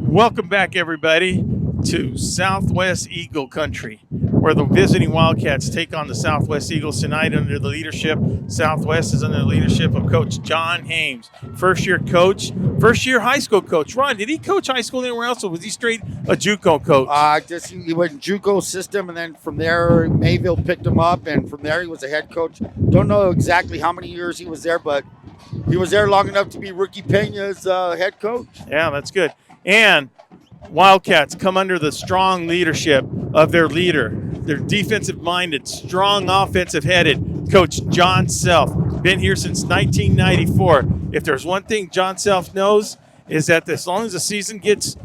Welcome back, everybody, to Southwest Eagle Country, where the visiting Wildcats take on the Southwest Eagles tonight under the leadership. Southwest is under the leadership of Coach John Hames, first-year coach, first-year high school coach. Ron, did he coach high school anywhere else, or was he straight a JUCO coach? He went in JUCO system, and then from there, Mayville picked him up, and from there, he was a head coach. Don't know exactly how many years he was there, but he was there long enough to be Ricky Pena's head coach. Yeah, that's good. And Wildcats come under the strong leadership of their leader, their defensive-minded, strong offensive-headed Coach John Self. Been here since 1994. If there's one thing John Self knows is that as long as the season gets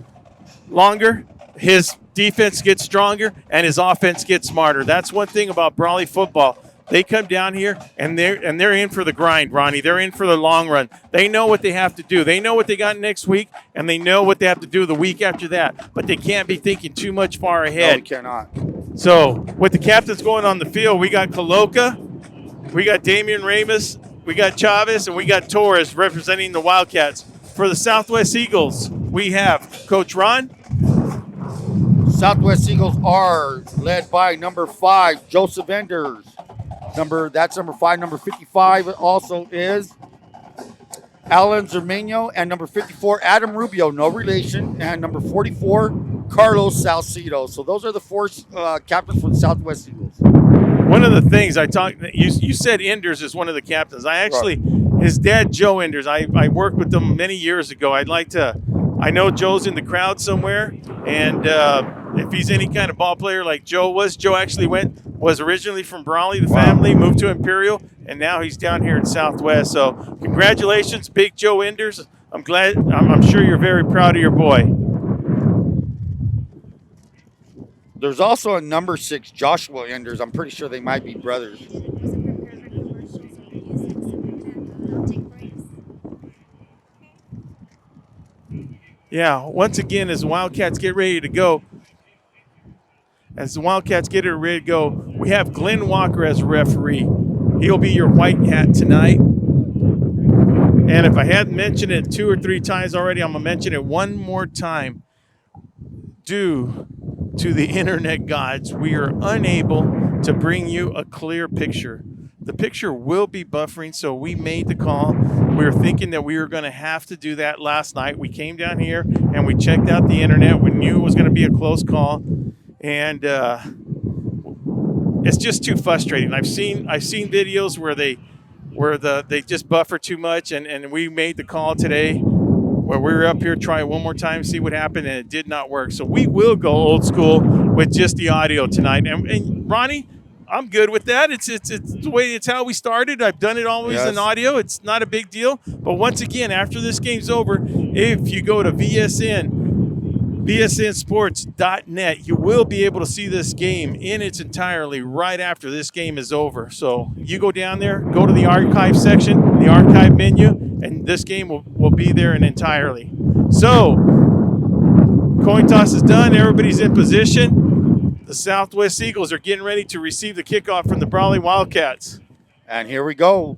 longer, his defense gets stronger and his offense gets smarter. That's one thing about Brawley football. They come down here and they're in for the grind, Ronnie. They're in for the long run. They know what they have to do. They know what they got next week, and they know what they have to do the week after that. But they can't be thinking too much far ahead. No, we cannot. So with the captains going on the field, we got Coloca, we got Damian Ramos, we got Chavez, and we got Torres representing the Wildcats. For the Southwest Eagles, we have Coach Ron. Southwest Eagles are led by number 5, Joseph Enders. That's number 5. Number 55 also is Alan Zermano, and number 54, Adam Rubio, no relation, and number 44, Carlos Salcido. So those are the 4 captains for the Southwest Eagles. One of the things you said Enders is one of the captains. His dad, Joe Enders, I worked with them many years ago. I know Joe's in the crowd somewhere, and if he's any kind of ball player like Joe actually was originally from Brawley, the family, moved to Imperial, and now he's down here in Southwest. So congratulations, Big Joe Enders. I'm sure you're very proud of your boy. There's also a number 6, Joshua Enders. I'm pretty sure they might be brothers. Yeah, once again, as the Wildcats get ready to go, we have Glenn Walker as a referee. He'll be your white hat tonight. And if I hadn't mentioned it 2 or 3 times already, I'm going to mention it one more time. Due to the internet gods, we are unable to bring you a clear picture. The picture will be buffering, so we made the call. We were thinking that we were going to have to do that last night. We came down here and we checked out the internet. We knew it was going to be a close call, and it's just too frustrating. I've seen videos where they just buffer too much, and we made the call today where we were up here trying one more time, see what happened, and it did not work. So we will go old school with just the audio tonight. And Ronnie, I'm good with that. It's the way, it's how we started. I've done it always in audio. It's not a big deal. But once again, after this game's over, if you go to VSNsports.net, you will be able to see this game in its entirety right after this game is over. So you go down there, go to the archive section, the archive menu, and this game will be there in entirely. So coin toss is done. Everybody's in position. The Southwest Eagles are getting ready to receive the kickoff from the Brawley Wildcats. And here we go.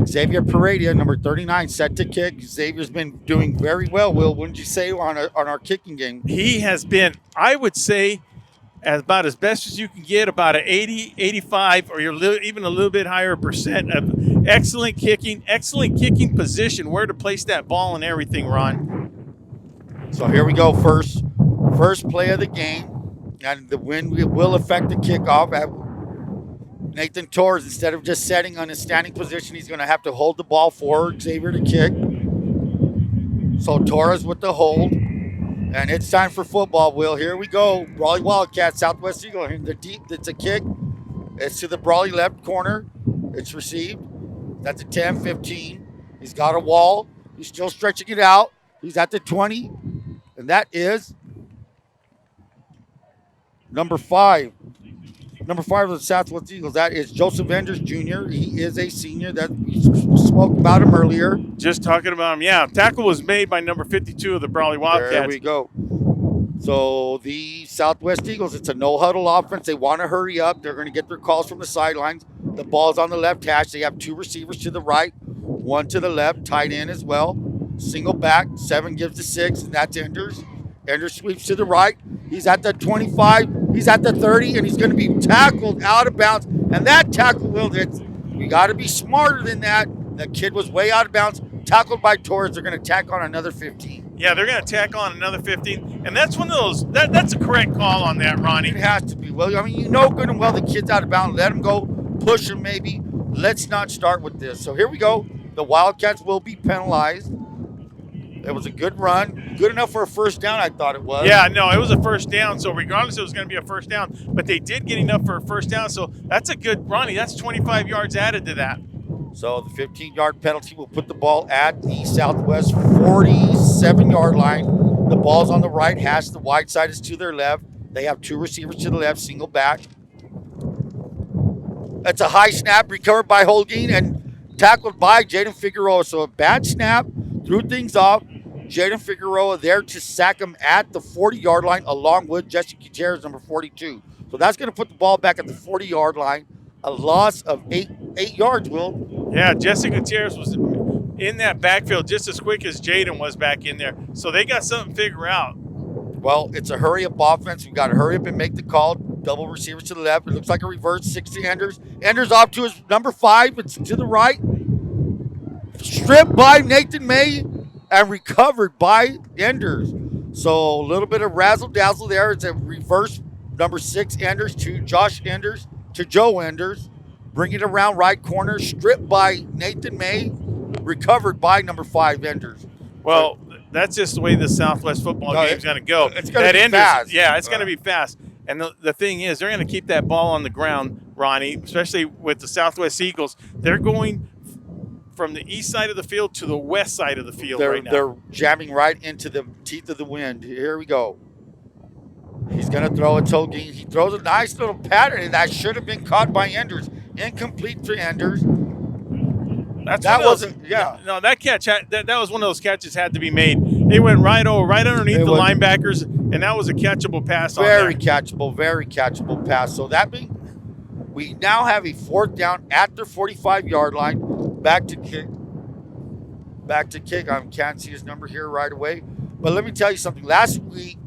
Xavier Paredia, number 39, set to kick. Xavier's been doing very well, Will. Wouldn't you say, on our kicking game? He has been, I would say, about as best as you can get, about an 80, 85, or even a little bit higher percent of excellent kicking position, where to place that ball and everything, Ron. So here we go. First play of the game. And the wind will affect the kickoff. Nathan Torres, instead of just setting on his standing position, he's going to have to hold the ball for Xavier to kick. So Torres with the hold. And it's time for football, Will. Here we go. Brawley Wildcats, Southwest Eagle. It's a kick. It's to the Brawley left corner. It's received. That's a 10, 15. He's got a wall. He's still stretching it out. He's at the 20. And that is number 5 of the Southwest Eagles. That is Joseph Enders Jr. He is a senior. That we spoke about him earlier. Just talking about him, yeah. Tackle was made by number 52 of the Brawley Wildcats. There we go. So the Southwest Eagles, it's a no-huddle offense. They want to hurry up. They're going to get their calls from the sidelines. The ball's on the left hash. They have 2 receivers to the right, 1 to the left, tight end as well. Single back, 7 gives to 6, and that's Enders. Enders sweeps to the right. He's at the 25, he's at the 30, and he's going to be tackled out of bounds. And that tackle, we got to be smarter than that. The kid was way out of bounds, tackled by Torres. They're going to tack on another 15. Yeah, they're going to tack on another 15, and that's one of those. That's a correct call on that, Ronnie. It has to be. Well, I mean, you know good and well the kid's out of bounds. Let him go, push him maybe. Let's not start with this. So here we go. The Wildcats will be penalized. It was a good run. Good enough for a first down, I thought it was. Yeah, no, it was a first down. So regardless, it was going to be a first down. But they did get enough for a first down. So that's a good, Ronnie, that's 25 yards added to that. So the 15-yard penalty will put the ball at the Southwest 47-yard line. The ball's on the right hash. The wide side is to their left. They have 2 receivers to the left, single back. That's a high snap, recovered by Holguin and tackled by Jaden Figueroa. So a bad snap, threw things off. Jaden Figueroa there to sack him at the 40-yard line along with Jesse Gutierrez, number 42. So that's going to put the ball back at the 40-yard line. A loss of 8 yards, Will. Yeah, Jesse Gutierrez was in that backfield just as quick as Jaden was back in there. So they got something to figure out. Well, it's a hurry-up offense. We got to hurry up and make the call. Double receivers to the left. It looks like a reverse 60 Enders. Enders off to his number 5. It's to the right. Stripped by Nathan May and recovered by Enders. So a little bit of razzle-dazzle there. It's a reverse number 6 Enders to Josh Enders to Joe Enders. Bring it around right corner. Stripped by Nathan May. Recovered by number 5 Enders. Well, that's just the way the Southwest football game's going to go. It's going to be fast. Yeah, it's going to be fast. And the thing is, they're going to keep that ball on the ground, Ronnie, especially with the Southwest Eagles. They're going from the east side of the field to the west side of the field right now. They're jamming right into the teeth of the wind. Here we go. He's going to throw it to Holguin. He throws a nice little pattern, and that should have been caught by Enders. Incomplete to Enders. That catch that was one of those catches had to be made. They went right underneath the linebackers, and that was a catchable pass. Very catchable pass. So that means we now have a 4th down at their 45-yard line. Back to kick. I can't see his number here right away. But let me tell you something. Last week,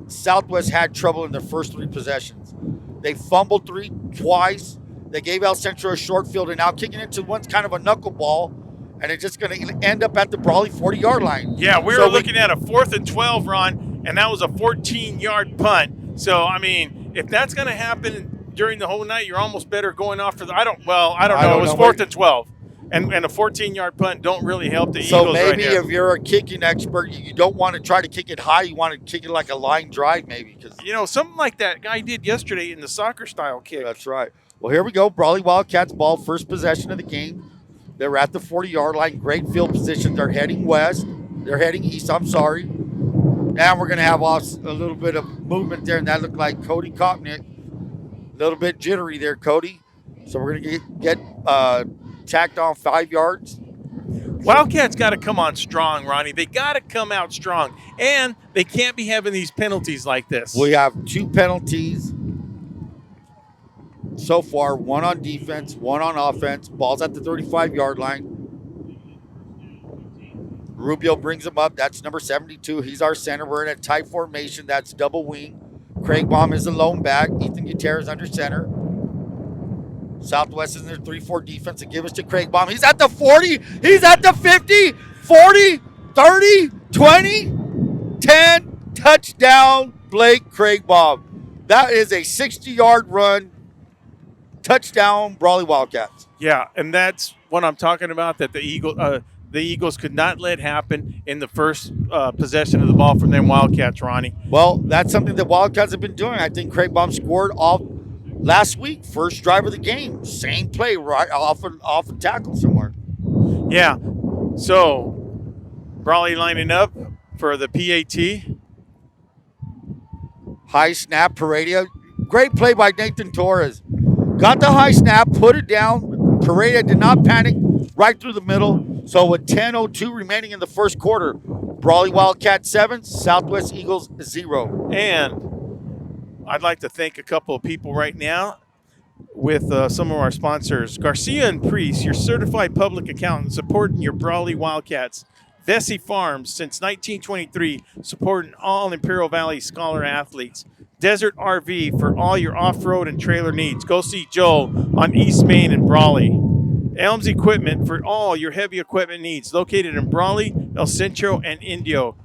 Southwest had trouble in their first 3 possessions. They fumbled twice. They gave El Centro a short field, and now kicking into one's kind of a knuckleball, and it's just going to end up at the Brawley 40-yard line. Yeah, we were looking at a 4th and 12 run, and that was a 14-yard punt. So, I mean, if that's going to happen during the whole night, you're almost better going off for the – I don't know. It was 4th and 12. And a 14-yard punt don't really help the Eagles right maybe if you're a kicking expert, you don't want to try to kick it high. You want to kick it like a line drive maybe. Something like that guy did yesterday in the soccer-style kick. That's right. Well, here we go. Brawley Wildcats ball, first possession of the game. They're at the 40-yard line. Great field position. They're heading west. They're heading east. I'm sorry. Now we're going to have a little bit of movement there, and that looked like Cody Kopnick. A little bit jittery there, Cody. So we're going to get tacked on 5 yards. Wildcats got to come on strong, Ronnie. They got to come out strong, and they can't be having these penalties like this. We have 2 penalties so far, 1 on defense, 1 on offense. Ball's at the 35-yard line. Rubio brings him up. That's number 72. He's our center. We're in a tight formation. That's double wing. Craig Baum is the lone back. Ethan Gutierrez under center. Southwest is in their 3-4 defense. They give us to Craig Baum. He's at the 40. He's at the 50, 40, 30, 20, 10. Touchdown, Blake Craig Baum. That is a 60-yard run. Touchdown, Brawley Wildcats. Yeah, and that's what I'm talking about, that the Eagles could not let happen in the first possession of the ball from them Wildcats, Ronnie. Well, that's something that Wildcats have been doing. I think Craig Baum scored off last week, first drive of the game. Same play, right off a tackle somewhere. Yeah, so Brawley lining up for the PAT. High snap, Paredes. Great play by Nathan Torres. Got the high snap, put it down. Paredes did not panic, right through the middle. So with 10:02 remaining in the first quarter, Brawley Wildcats 7, Southwest Eagles 0. And I'd like to thank a couple of people right now with some of our sponsors. Garcia and Priest, your certified public accountant, supporting your Brawley Wildcats. Vesey Farms, since 1923, supporting all Imperial Valley Scholar athletes. Desert RV for all your off-road and trailer needs. Go see Joe on East Main in Brawley. Elms Equipment for all your heavy equipment needs. Located in Brawley, El Centro, and Indio.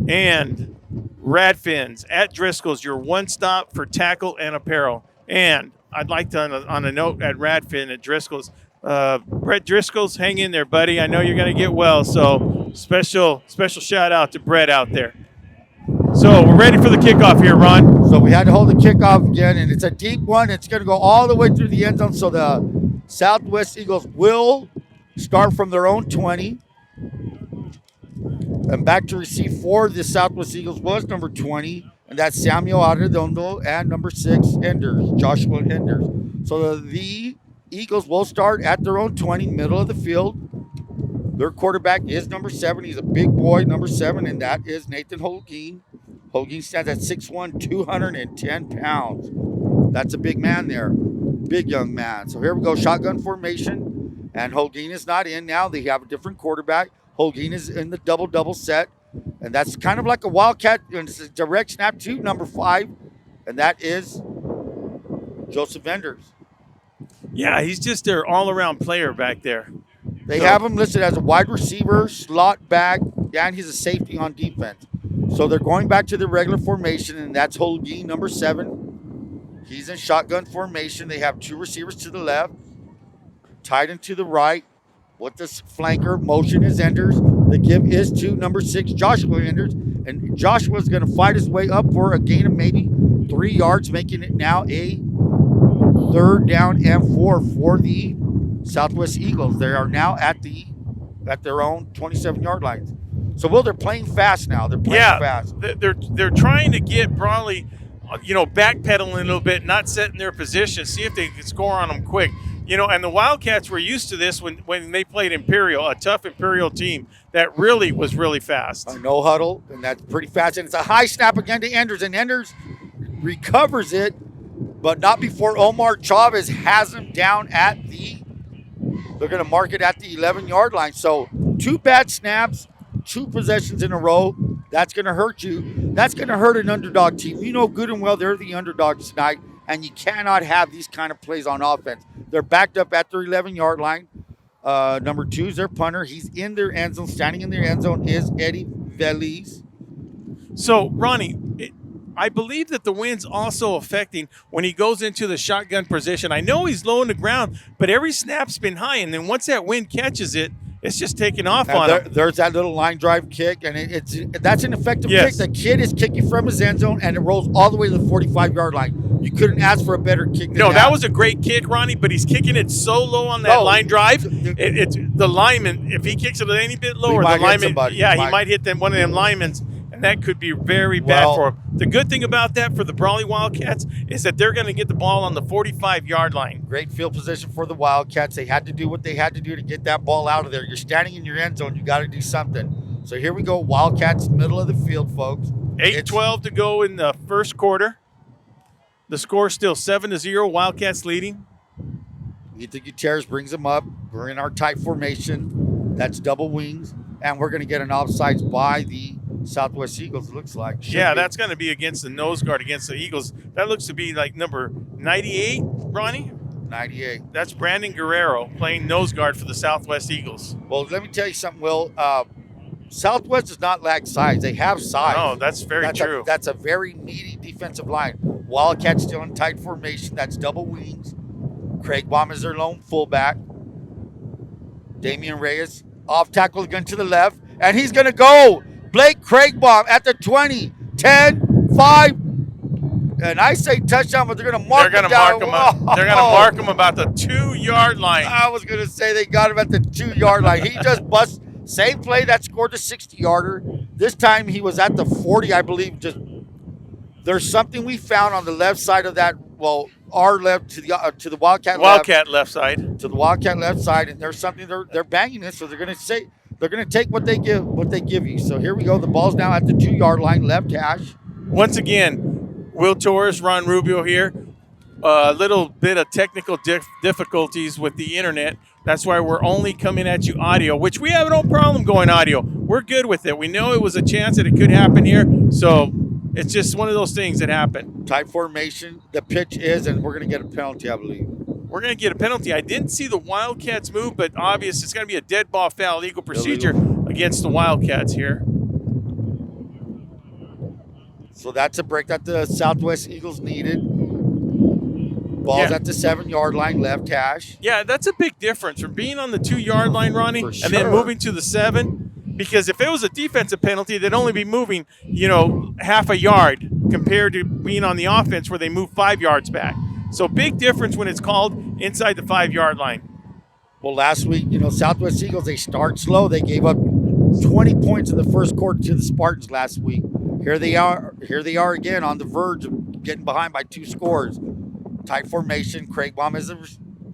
And Radfins at Driscoll's, your one-stop for tackle and apparel. And I'd like to, on a note at Radfin at Driscoll's, Brett Driscoll's, hang in there, buddy. I know you're going to get well, so special shout out to Brett out there. So we're ready for the kickoff here, Ron. So we had to hold the kickoff again, and it's a deep one. It's going to go all the way through the end zone. So the Southwest Eagles will start from their own 20. And back to receive for the Southwest Eagles was number 20, and that's Samuel Arredondo, and number 6, Enders, Joshua Enders. So the Eagles will start at their own 20, middle of the field. Their quarterback is number 7. He's a big boy, number 7, and that is Nathan Holguin. Holguin stands at 6'1", 210 pounds. That's a big man there, big young man. So here we go, shotgun formation, and Holguin is not in now. They have a different quarterback. Holguin is in the double set, and that's kind of like a Wildcat, and it's a direct snap to number 5, and that is Joseph Enders. Yeah, he's just their all-around player back there. They have him listed as a wide receiver, slot back, and he's a safety on defense. So they're going back to the regular formation, and that's Holguin, number 7. He's in shotgun formation. They have 2 receivers to the left, tight end to the right. With this flanker, motion is Enders. The give is to number 6, Joshua Enders. And Joshua's going to fight his way up for a gain of maybe 3 yards, making it now a 3rd down and 4 for the Southwest Eagles. They are now at their own 27-yard line. So, Will, they're playing fast now. They're playing fast. They're trying to get Brawley, backpedaling a little bit, not setting their position, see if they can score on them quick. And the Wildcats were used to this when they played Imperial, a tough Imperial team that really was really fast. A no huddle, and that's pretty fast. And it's a high snap again to Enders, and Enders recovers it, but not before Omar Chavez has him down at they're going to mark it at the 11-yard line. So 2 bad snaps, 2 possessions in a row. That's going to hurt you. That's going to hurt an underdog team. You know good and well they're the underdogs tonight, and you cannot have these kind of plays on offense. They're backed up at their 11-yard line. Number 2 is their punter. He's in their end zone. Standing in their end zone is Eddie Veliz. So, Ronnie, I believe that the wind's also affecting when he goes into the shotgun position. I know he's low on the ground, but every snap's been high, and then once that wind catches it, it's just taking off on him. There's that little line drive kick, and that's an effective kick. The kid is kicking from his end zone, and it rolls all the way to the 45-yard line. You couldn't ask for a better kick than that. No, that was a great kick, Ronnie, but he's kicking it so low on that line drive. It's the lineman, if he kicks it any bit lower, the lineman, he might hit one of them linemen, and that could be very bad for him. The good thing about that for the Brawley Wildcats is that they're going to get the ball on the 45-yard line. Great field position for the Wildcats. They had to do what they had to do to get that ball out of there. You're standing in your end zone. You got to do something. So here we go. Wildcats, middle of the field, folks. 8:12 to go in the first quarter. The score still 7-0. Wildcats leading. Ethan Gutierrez brings them up. We're in our tight formation. That's double wings. And we're going to get an offsides by the Southwest Eagles, it looks like. That's going to be against the nose guard against the Eagles. That looks to be like number 98, Ronnie? 98. That's Brandon Guerrero playing nose guard for the Southwest Eagles. Well, let me tell you something, Will. Southwest does not lack size. They have size. No, that's very true. That's a very meaty defensive line. Wildcats still in tight formation. That's double wings. Craig Baum is their lone fullback. Damian Reyes off tackle again to the left, and he's going to go. Blake Craigbaum at the 20, 10, 5, and I say touchdown, but they're going to mark him down. They're going to mark him about the 2-yard line. I was going to say they got him at the 2-yard line. He just busts. Same play that scored the 60-yarder. This time he was at the 40, I believe. There's something we found on the left side of that. Well, our left to the Wildcat left side. To the Wildcat left side, and there's something they're banging it, so they're going to say. They're going to take what they give you. So here we go. The ball's now at the 2-yard line, left hash. Once again, Will Torres, Ron Rubio here. A little bit of technical difficulties with the internet. That's why we're only coming at you audio, which we have no problem going audio. We're good with it. We know it was a chance that it could happen here, so it's just one of those things that happen. Tight formation. The pitch is, and we're going to get a penalty, I believe. We're going to get a penalty. I didn't see the Wildcats move, but obvious it's going to be a dead ball foul, legal procedure against the Wildcats here. So that's a break that the Southwest Eagles needed. Ball's at the 7-yard line, left hash. Yeah, that's a big difference from being on the 2-yard line, Ronnie, For sure. and then moving to the 7. Because if it was a defensive penalty, they'd only be moving, half a yard compared to being on the offense where they move 5 yards back. So big difference when it's called inside the 5-yard line. Well, last week, Southwest Eagles, they start slow. They gave up 20 points in the first quarter to the Spartans last week. Here they are again on the verge of getting behind by 2 scores. Tight formation. Craigbaum is a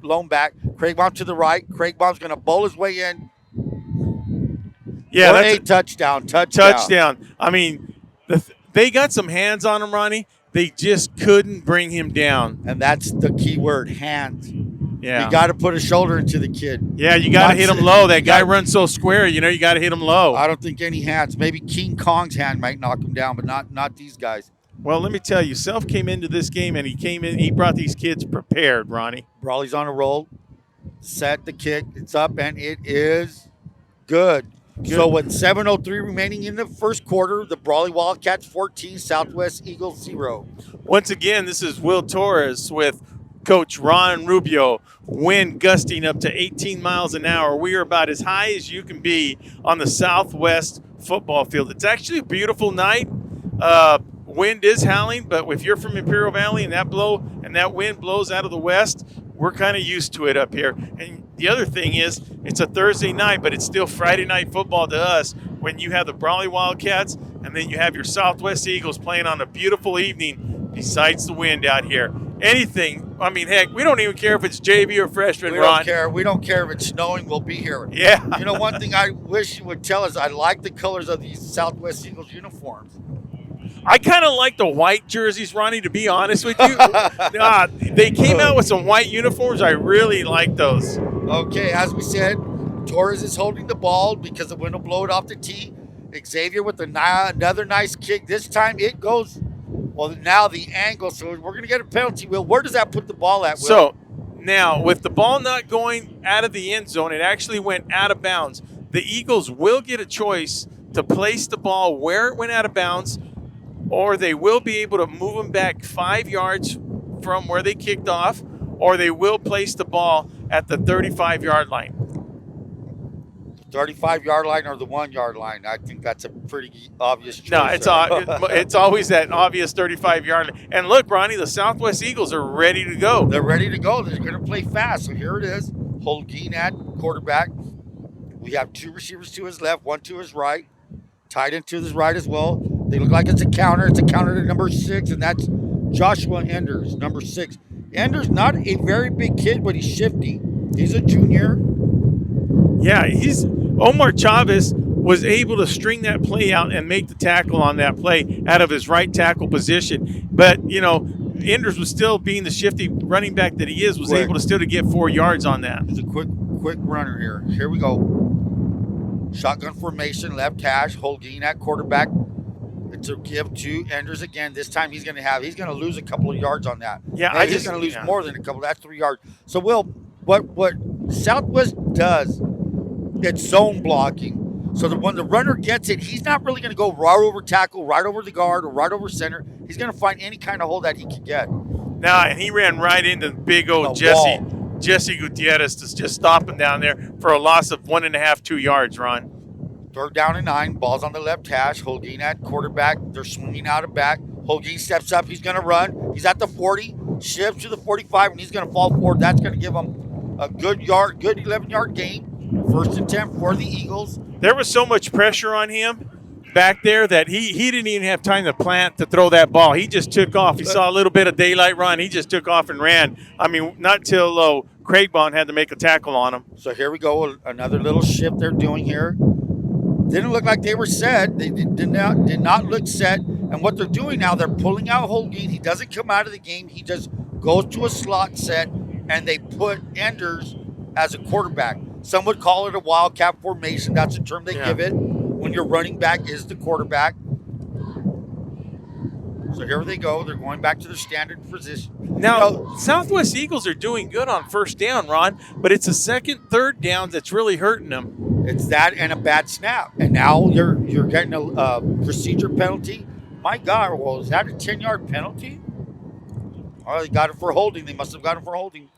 lone back. Craigbaum to the right. Craigbaum's going to bowl his way in. Yeah, that's a touchdown. Touchdown. I mean, they got some hands on him, Ronnie. They just couldn't bring him down. And that's the key word, hands. Yeah. You got to put a shoulder into the kid. Yeah, you got to hit him low. That guy runs so square, you got to hit him low. I don't think any hands. Maybe King Kong's hand might knock him down, but not these guys. Well, let me tell you, Self came into this game, and he brought these kids prepared, Ronnie. Brawley's on a roll. Set the kick. It's up, and it is good. So with 7:03 remaining in the first quarter, the Brawley Wildcats 14, Southwest Eagles 0. Once again, this is Will Torres with Coach Ron Rubio. Wind gusting up to 18 miles an hour. We are about as high as you can be on the Southwest football field. It's actually a beautiful night. Wind is howling, but if you're from Imperial Valley and that wind blows out of the west, we're kind of used to it up here. And the other thing is, it's a Thursday night, but it's still Friday night football to us when you have the Brawley Wildcats and then you have your Southwest Eagles playing on a beautiful evening besides the wind out here. Anything, I mean, heck, we don't even care if it's JV or freshman, Ron. We don't care if it's snowing, we'll be here. Yeah. One thing I wish you would tell us, I like the colors of these Southwest Eagles uniforms. I kind of like the white jerseys, Ronnie, to be honest with you. They came out with some white uniforms. I really like those. Okay, as we said, Torres is holding the ball because the wind will blow it off the tee. Xavier with another nice kick. This time it goes, now the angle. So we're going to get a penalty, Will. Where does that put the ball at, Will? So now with the ball not going out of the end zone, it actually went out of bounds. The Eagles will get a choice to place the ball where it went out of bounds, or they will be able to move them back 5 yards from where they kicked off, or they will place the ball at the 35-yard line. 35-yard line or the 1-yard line? I think that's a pretty obvious choice. No, it's always that obvious 35-yard line. And look, Ronnie, the Southwest Eagles are ready to go. They're ready to go. They're going to play fast. So here it is. Holguin at quarterback. We have 2 receivers to his left, 1 to his right. Tight end to his right as well. They look like it's a counter. It's a counter to number 6, and that's Joshua Enders, number 6. Enders, not a very big kid, but he's shifty. He's a junior. Yeah, Omar Chavez was able to string that play out and make the tackle on that play out of his right tackle position. But, Enders was still, being the shifty running back that he is, was able to still to get 4 yards on that. He's a quick runner here. Here we go. Shotgun formation, left hash, Holguin at quarterback. To give to Enders again. This time he's going to lose a couple of yards on that. Yeah, he's going to lose more than a couple. That's 3 yards. So, Will, what Southwest does, it's zone blocking. So that when the runner gets it, he's not really going to go right over tackle, right over the guard, or right over center. He's going to find any kind of hole that he can get. Now, and he ran right into big old Jesse Gutierrez to just stop him down there for a loss of 1.5, 2 yards, Ron. 3rd down and 9. Ball's on the left hash. Holguin at quarterback. They're swinging out of back. Holguin steps up. He's going to run. He's at the 40. Shifts to the 45, and he's going to fall forward. That's going to give him a good 11-yard gain. 1st and 10 for the Eagles. There was so much pressure on him back there that he didn't even have time to plant to throw that ball. He just took off. He saw a little bit of daylight run. He just took off and ran. I mean, not till Craigbaum had to make a tackle on him. So here we go. Another little shift they're doing here. Didn't look like they were set. They did not look set. And what they're doing now, they're pulling out Holguin. He doesn't come out of the game. He just goes to a slot set, and they put Enders as a quarterback. Some would call it a Wildcat formation. That's the term they give it when your running back is the quarterback. So here they go. They're going back to their standard position. Now, Southwest Eagles are doing good on first down, Ron, but it's a second, third down that's really hurting them. It's that and a bad snap. And now you're getting a procedure penalty. My God, well, is that a 10-yard penalty? Oh, they got it for holding. They must have got it for holding.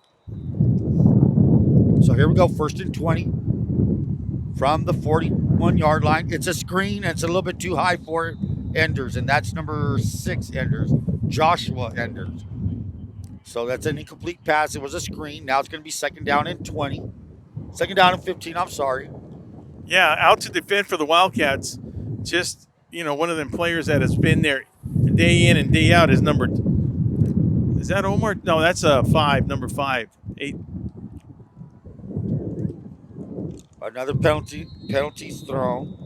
So here we go, 1st and 20 from the 41-yard line. It's a screen, and it's a little bit too high for Enders, and that's number 6 Enders, Joshua Enders. So that's an incomplete pass. It was a screen. Now it's going to be 2nd down and 20. 2nd down and 15, I'm sorry. Yeah, out to defend for the Wildcats. Just, one of them players that has been there day in and day out is number. Is that Omar? No, that's number 5. 8. Another penalty's thrown.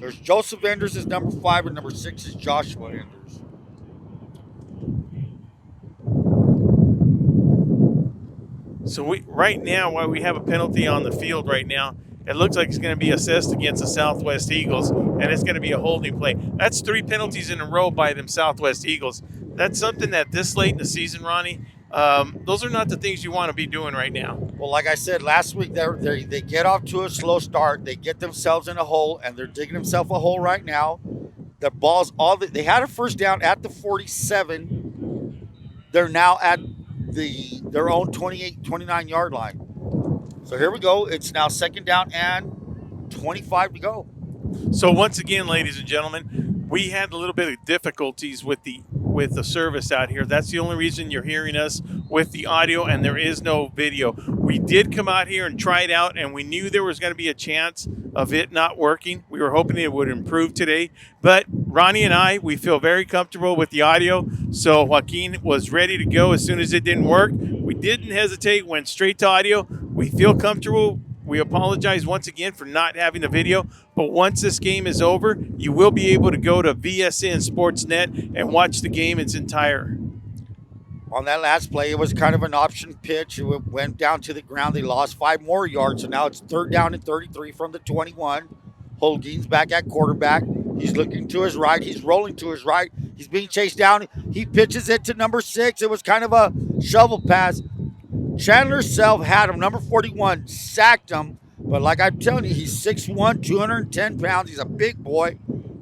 There's Joseph Enders is number 5, and number 6 is Joshua Enders. So right now, while we have a penalty on the field right now, it looks like it's going to be assessed against the Southwest Eagles, and it's going to be a holding play. That's 3 penalties in a row by them Southwest Eagles. That's something that this late in the season, Ronnie, those are not the things you want to be doing right now. Well, like I said last week, they get off to a slow start. They get themselves in a hole, and they're digging themselves a hole right now. The ball's they had a first down at the 47. They're now at their own 29-yard line. So here we go. It's now 2nd down and 25 to go. So once again, ladies and gentlemen, we had a little bit of difficulties with the service out here. That's the only reason you're hearing us with the audio, and there is no video. We did come out here and try it out, and we knew there was going to be a chance of it not working. We were hoping it would improve today, but Ronnie and we feel very comfortable with the audio. So Joaquin was ready to go as soon as it didn't work. We didn't hesitate, went straight to audio. We feel comfortable. We apologize once again for not having the video, but once this game is over, you will be able to go to VSN Sportsnet and watch the game in its entire. On that last play, it was kind of an option pitch. It went down to the ground. They lost 5 more yards, so now it's 3rd down and 33 from the 21. Holguin's back at quarterback. He's looking to his right. He's rolling to his right. He's being chased down. He pitches it to number 6. It was kind of a shovel pass. Chandler Self had him. Number 41 sacked him. But like I'm telling you, he's 6'1", 210 pounds. He's a big boy.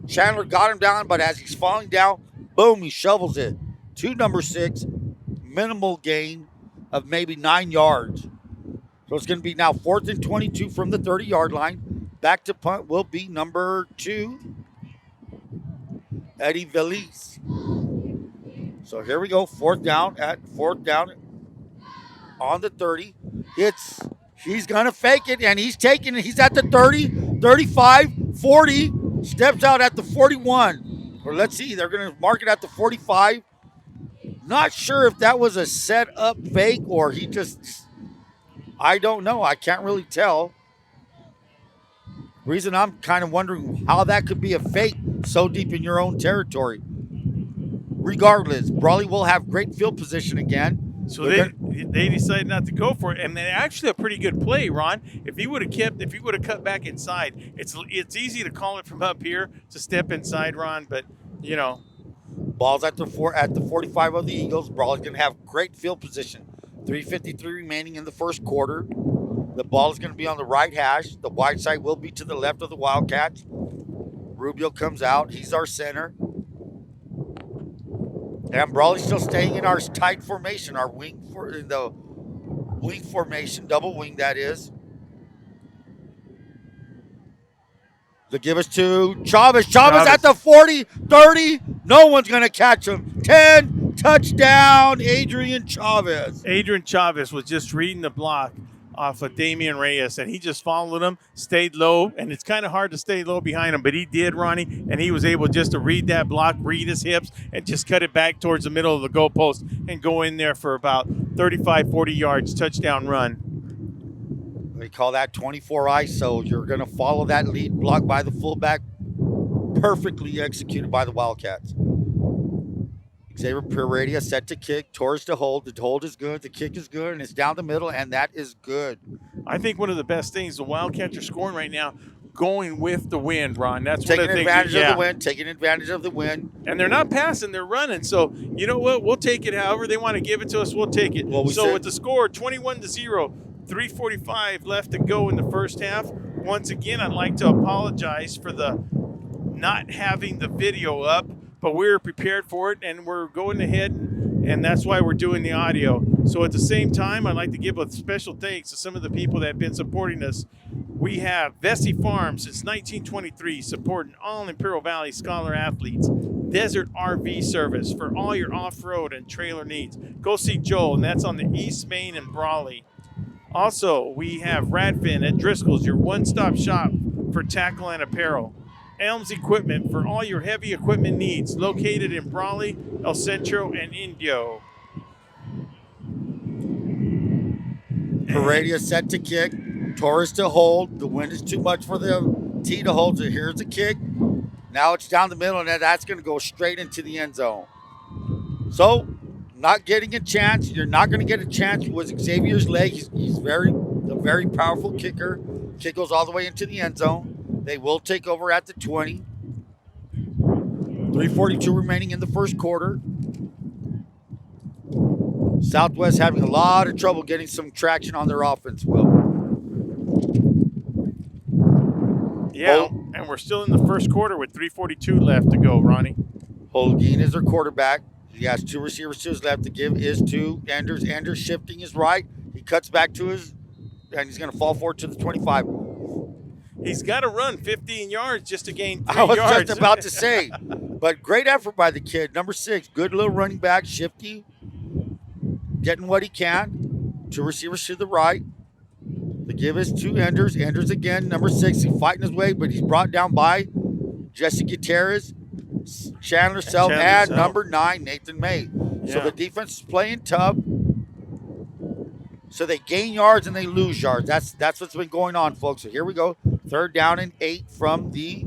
Chandler got him down, but as he's falling down, boom, he shovels it to number 6. Minimal gain of maybe 9 yards. So it's going to be now 4th and 22 from the 30-yard line. Back to punt will be number 2, Eddie Veliz. So here we go, 4th down on the 30. He's going to fake it, and he's taking it. He's at the 30, 35, 40, steps out at the 41. Or let's see, they're going to mark it at the 45. Not sure if that was a set-up fake or he just, I don't know. I can't really tell. Reason I'm kind of wondering how that could be a fake so deep in your own territory. Regardless, Brawley will have great field position again. So they decided not to go for it, and then actually a pretty good play, Ron. If he would have cut back inside, it's easy to call it from up here to step inside, Ron. But ball's at the 45 of the Eagles. Brawley's gonna have great field position. 3:53 remaining in the first quarter. The ball is gonna be on the right hash. The wide side will be to the left of the Wildcats. Rubio comes out. He's our center. And Brawley's still staying in our tight formation, our the wing formation, double wing that is. They give us to Chavez. Chavez at the 40, 30. No one's going to catch him. 10, touchdown, Adrian Chavez. Adrian Chavez was just reading the block off of Damian Reyes, and he just followed him, stayed low, and it's kind of hard to stay low behind him, but he did, Ronnie, and he was able just to read that block, read his hips, and just cut it back towards the middle of the goalpost and go in there for about 35, 40 yards, touchdown run. We call that 24 ISO. You're going to follow that lead block by the fullback, perfectly executed by the Wildcats. Xavier Pereira set to kick. Torres to hold. The hold is good. The kick is good, and it's down the middle, and that is good. I think one of the best things the Wildcats are scoring right now, going with the wind, Ron. That's Taking one of the things. advantage of the wind. Taking advantage of the wind. And they're not passing, they're running. So, you know what? We'll take it however they want to give it to us. We'll take it. Well, with the score 21-0, 3:45 left to go in the first half. Once again, I'd like to apologize for the not having the video up, but we're prepared for it, and we're going ahead, and that's why we're doing the audio. So at the same time, I'd like to give a special thanks to some of the people that have been supporting us. We have Vesey Farms since 1923, supporting all Imperial Valley Scholar athletes. Desert RV Service for all your off-road and trailer needs. Go see Joel, and that's on the East Main in Brawley. Also, we have Radfin at Driscoll's, your one-stop shop for tackle and apparel. Elms Equipment for all your heavy equipment needs, located in Brawley, El Centro, and Indio. Pereira set to kick. Torres to hold. The wind is too much for the T to hold. So here's a kick. Now it's down the middle, and that's going to go straight into the end zone. So, not getting a chance. You're not going to get a chance with Xavier's leg. He's a very powerful kicker. Kick goes all the way into the end zone. They will take over at the 20. 3:42 remaining in the first quarter. Southwest having a lot of trouble getting some traction on their offense, Will. Yeah, and we're still in the first quarter with 3:42 left to go, Ronnie. Holguin is their quarterback. He has two receivers to his left. To give is to Enders. Enders shifting his right. He cuts back to his, and he's going to fall forward to the 25. He's got to run 15 yards just to gain 3 I was yards. just about to say. But great effort by the kid. Number 6, good little running back, shifty. Getting what he can. Two receivers to the right. The give is to Enders. Enders again, number 6. He's fighting his way, but he's brought down by Jesse Gutierrez, Chandler Self, and number 9, Nathan May. Yeah. So the defense is playing tough. So they gain yards and they lose yards. That's what's been going on, folks. So here we go. 3rd down and 8 from the,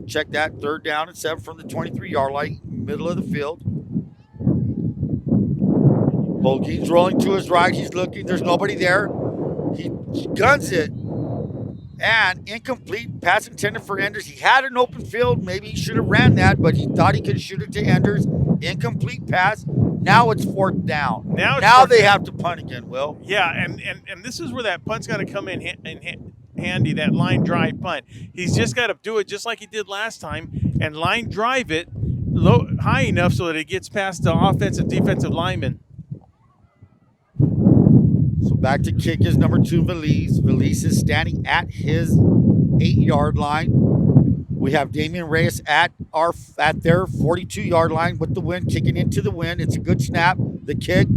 check that, 3rd down and 7 from the 23-yard line, middle of the field. Holguin's rolling to his right. He's looking. There's nobody there. He guns it. And incomplete pass intended for Enders. He had an open field. Maybe he should have ran that, but he thought he could shoot it to Enders. Incomplete pass. Now it's 4th down. Now they have to punt again, Will. Yeah, and this is where that punt's got to come in handy, that line drive punt. He's just got to do it just like he did last time and line drive it high enough so that it gets past the offensive defensive lineman. So back to kick is number 2, Valise. Valise is standing at his 8-yard line. We have Damian Reyes at their 42-yard line with the wind, kicking into the wind. It's a good snap, the kick,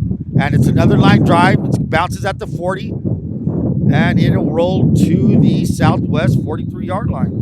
and it's another line drive. It bounces at the 40, and it'll roll to the Southwest 43-yard line.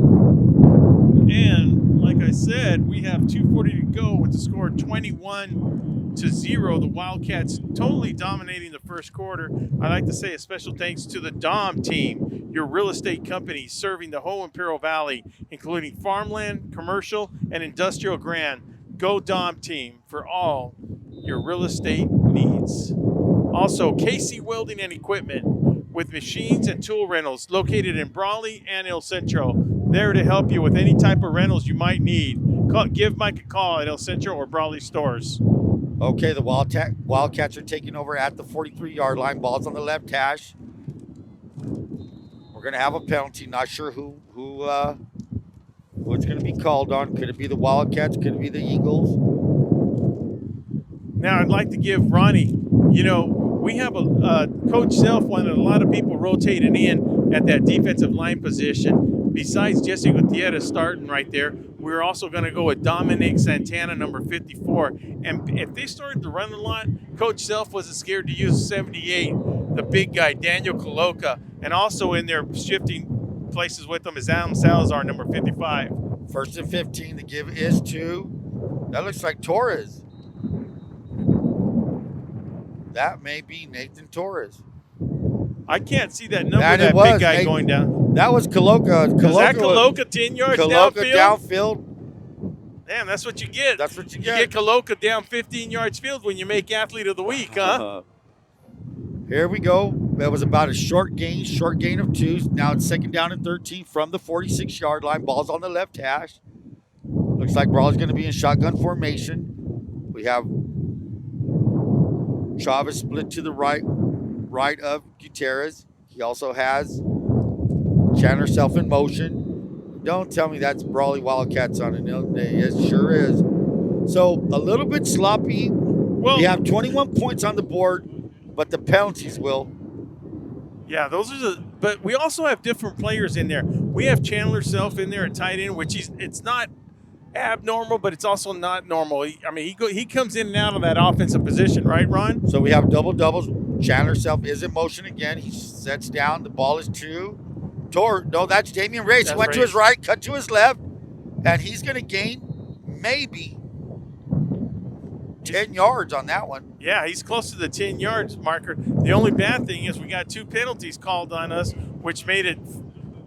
And like I said, we have 2:40 to go with the score 21-0. The Wildcats totally dominating the first quarter. I'd like to say a special thanks to the Dom team, your real estate company serving the whole Imperial Valley, including farmland, commercial, and industrial grand. Go Dom team for all your real estate needs. Also, KC Welding and Equipment with machines and tool rentals located in Brawley and El Centro. There to help you with any type of rentals you might need. Give Mike a call at El Centro or Brawley stores. Okay, the Wildcats are taking over at the 43-yard line. Ball's on the left hash. We're going to have a penalty. Not sure who it's going to be called on. Could it be the Wildcats? Could it be the Eagles? Now, I'd like to give Ronnie, we have a Coach Self wanted a lot of people rotating in at that defensive line position. Besides Jesse Gutierrez starting right there, we're also going to go with Dominic Santana, number 54. And if they started to run a lot, Coach Self wasn't scared to use 78, the big guy, Daniel Coloca. And also in there shifting places with them is Adam Salazar, number 55. 1st and 15, the give is to, that looks like Torres. That may be Nathan Torres. I can't see that number, that big guy going down. That was Coloca. Was that Coloca 10 yards Coloca downfield? Damn, that's what you get. That's what you You get. get Kaloka down 15 yards field when you make athlete of the week, huh? Here we go. That was about a short gain of 2. Now it's 2nd down and 13 from the 46-yard line. Ball's on the left hash. Looks like Brawley's going to be in shotgun formation. We have Chavez split to the right of Gutierrez. He also has Chandler Self in motion. Don't tell me that's Brawley Wildcats on an ill day. Yes, sure is. So a little bit sloppy. Well, we have 21 points on the board, but the penalties will. Yeah, those are the. But we also have different players in there. We have Chandler Self in there at tight end, which it's not abnormal, but it's also not normal. He comes in and out of that offensive position, right, Ron? So we have double doubles. Chandler Self is in motion again. He sets down. The ball is to no, that's Damian Reyes. He went to his right, cut to his left, and he's going to gain maybe 10 yards on that one. Yeah, he's close to the 10 yards marker. The only bad thing is we got 2 penalties called on us, which made it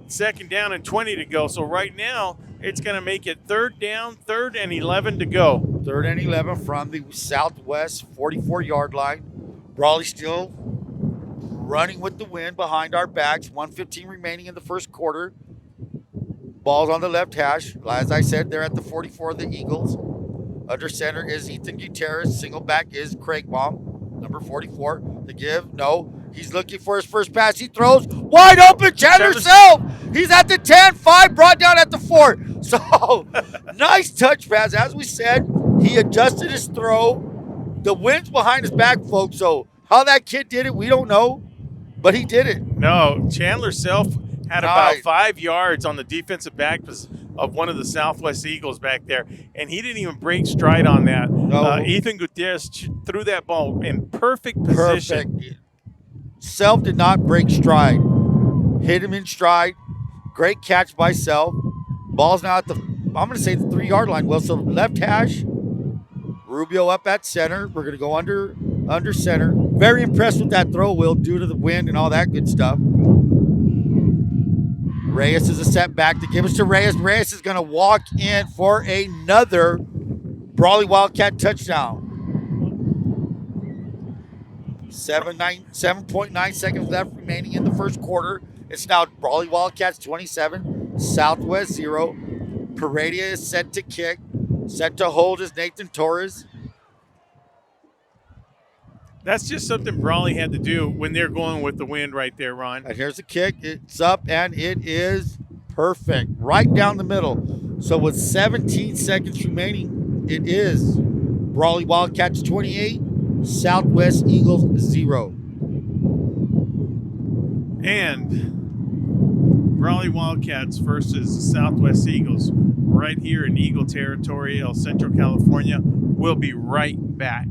2nd down and 20 to go. So right now, it's going to make it 3rd down, 3rd and 11 to go. 3rd and 11 from the southwest 44-yard line. Brawley still running with the wind behind our backs. 1:15 remaining in the first quarter. Ball's on the left hash. As I said, they're at the 44 of the Eagles. Under center is Ethan Gutierrez. Single back is Craig Baum, number 44. The give, no. He's looking for his first pass. He throws wide open. Chandler Self. He's at the 10, 5, brought down at the 4. So, nice touch pass. As we said, he adjusted his throw. The wind's behind his back, folks. So, how that kid did it, we don't know. But he did it. No, Chandler Self had about 5 yards on the defensive back of one of the Southwest Eagles back there, and he didn't even break stride on that. No. Ethan Gutierrez threw that ball in perfect position. Perfect. Self did not break stride. Hit him in stride. Great catch by Self. Ball's now at the, I'm going to say the 3-yard line. Well, so left hash. Rubio up at center. We're going to go under center. Very impressed with that throw, Will, due to the wind and all that good stuff. Reyes is a setback to give us to Reyes. Reyes is going to walk in for another Brawley Wildcat touchdown. 7.9 seconds left remaining in the first quarter. It's now Brawley Wildcats 27, Southwest 0. Paredia is set to kick. Set to hold is Nathan Torres. That's just something Brawley had to do when they're going with the wind right there, Ron. And here's the kick. It's up, and it is perfect. Right down the middle. So with 17 seconds remaining, it is Brawley Wildcats 28, Southwest Eagles 0. And Brawley Wildcats versus the Southwest Eagles right here in Eagle territory, El Centro, California. We'll be right back.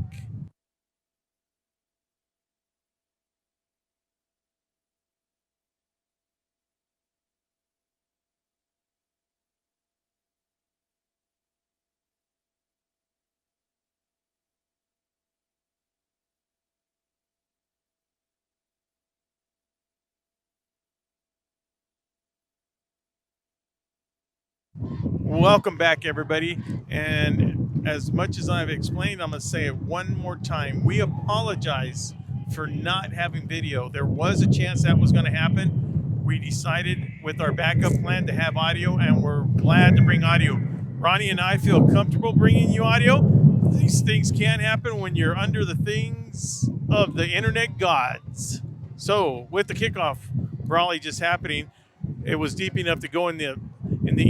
Welcome back, everybody. And as much as I've explained, I'm going to say it one more time. We apologize for not having video. There was a chance that was going to happen. We decided with our backup plan to have audio, and we're glad to bring audio. Ronnie and I feel comfortable bringing you audio. These things can happen when you're under the things of the internet gods. So with the kickoff, Brawley just happening, it was deep enough to go in the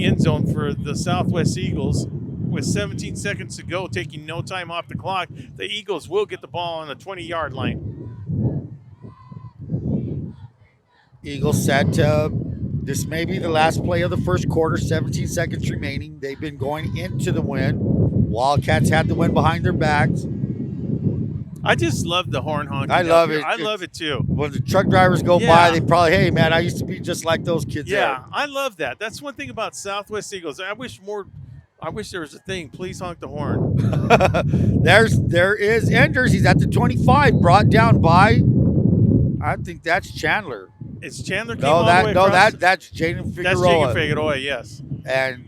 end zone for the Southwest Eagles. With 17 seconds to go, taking no time off the clock, the Eagles will get the ball on the 20-yard line. Eagles set. This may be the last play of the first quarter. 17 seconds remaining. They've been going into the wind. Wildcats had the wind behind their backs. I just love the horn honking. I love it. I love it too. When the truck drivers go by, they probably, hey, man, I used to be just like those kids. Yeah, there. I love that. That's one thing about Southwest Eagles. I wish there was a thing. Please honk the horn. There is Enders. He's at the 25, brought down by, I think that's Chandler. It's Chandler. That's Jaden Figueroa. That's Jaden Figueroa, yes. And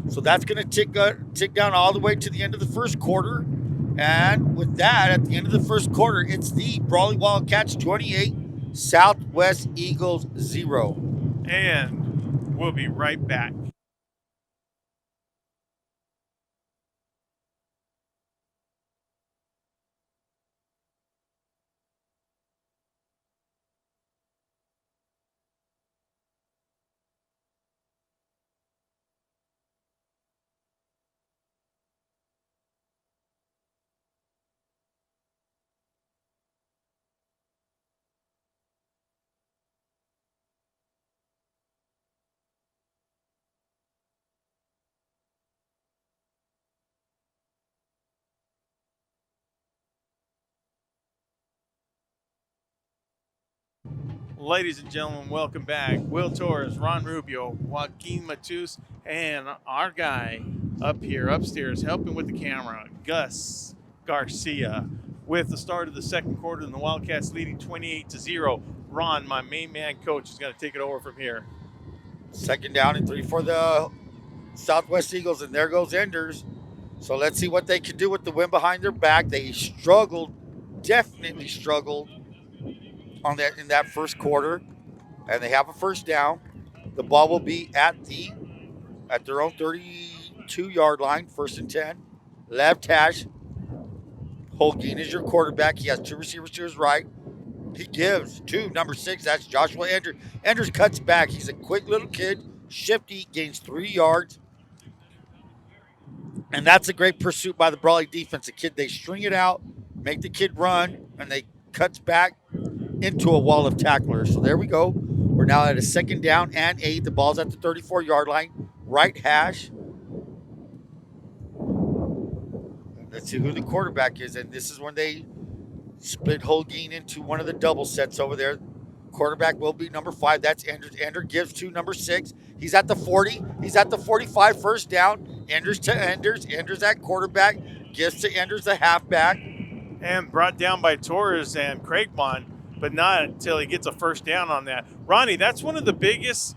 So that's going to tick down all the way to the end of the first quarter. And with that, at the end of the first quarter, it's the Brawley Wildcats 28, Southwest Eagles 0. And we'll be right back. Ladies and gentlemen, welcome back. Will Torres, Ron Rubio, Joaquin Matus, and our guy up here upstairs helping with the camera, Gus Garcia. With the start of the second quarter and the Wildcats leading 28-0. Ron, my main man coach, is going to take it over from here. Second down and 3 for the Southwest Eagles, and there goes Enders. So let's see what they can do with the win behind their back. They struggled, definitely struggled in that first quarter, and they have a first down. The ball will be at their own 32-yard line, 1st and 10. Left hash. Holguin is your quarterback. He has 2 receivers to his right. He gives to number 6. That's Joshua Enders. Enders cuts back. He's a quick little kid, shifty, gains 3 yards. And that's a great pursuit by the Brawley defense. The kid, they string it out, make the kid run, and they cuts back into a wall of tacklers. So there we go. We're now at a 2nd down and 8. The ball's at the 34-yard line. Right hash. Let's see who the quarterback is. And this is when they split Holguin into one of the double sets over there. Quarterback will be number 5. That's Enders. Enders gives to number 6. He's at the 40. He's at the 45. 1st down. Enders to Enders. Enders at quarterback. Gives to Enders, the halfback. And brought down by Torres and Craigmont, but not until he gets a first down on that. Ronnie, that's one of the biggest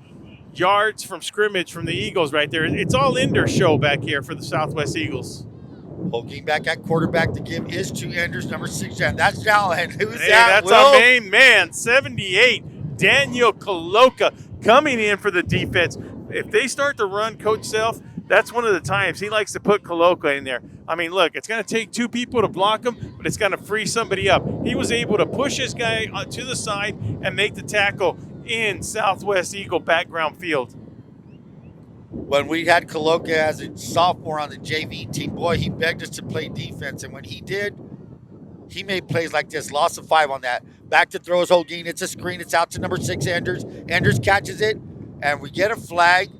yards from scrimmage from the Eagles right there. It's all Enders show back here for the Southwest Eagles. Holguin back at quarterback. The give is to Enders, number 6. And that's now. And who's hey, that? That's our main man, 78, Daniel Koloka, coming in for the defense. If they start to run Coach Self, that's one of the times he likes to put Koloka in there. I mean, look, it's going to take 2 people to block him, but it's going to free somebody up. He was able to push his guy to the side and make the tackle in Southwest Eagle background field. When we had Koloka as a sophomore on the JV team, boy, he begged us to play defense. And when he did, he made plays like this. Loss of 5 on that. Back to throws Holguin. It's a screen. It's out to number 6, Enders. Enders catches it, and we get a flag.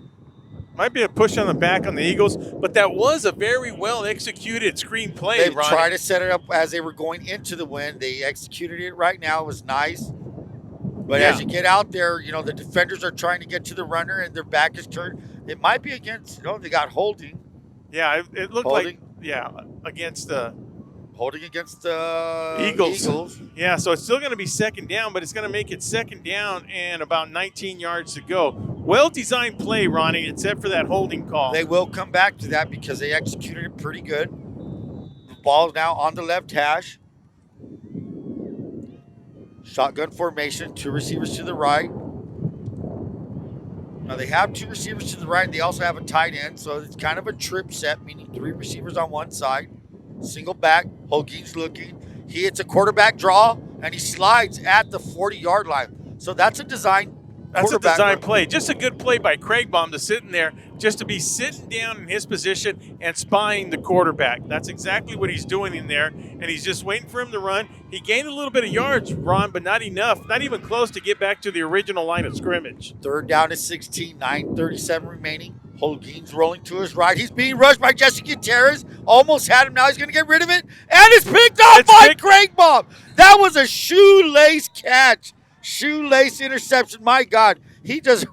Might be a push on the back on the Eagles, but that was a very well-executed screen play, They Ronnie. tried to set it up as they were going into the win. They executed it right now. It was nice. But as you get out there, you know, the defenders are trying to get to the runner, and their back is turned. It might be against, they got holding. Yeah, it looked Holding. Against the Holding against the Eagles. Yeah, so it's still going to be 2nd down, but it's going to make it 2nd down and about 19 yards to go. Well-designed play, Ronnie, except for that holding call. They will come back to that because they executed it pretty good. The ball is now on the left hash. Shotgun formation, 2 receivers to the right. Now they have 2 receivers to the right, and they also have a tight end, so it's kind of a trip set, meaning 3 receivers on one side. Single back, Holguin's looking. He hits a quarterback draw, and he slides at the 40-yard line. So that's a design. That's a design play. Just a good play by Craigbaum to sit in there, just to be sitting down in his position and spying the quarterback. That's exactly what he's doing in there, and he's just waiting for him to run. He gained a little bit of yards, Ron, but not enough, not even close to get back to the original line of scrimmage. 3rd down to 16, 9:37 remaining. Holguin's rolling to his right. He's being rushed by Jesse Gutierrez. Almost had him. Now he's going to get rid of it. And it's picked off by Craigbaum. That was a shoelace catch. Shoelace interception. My God. He just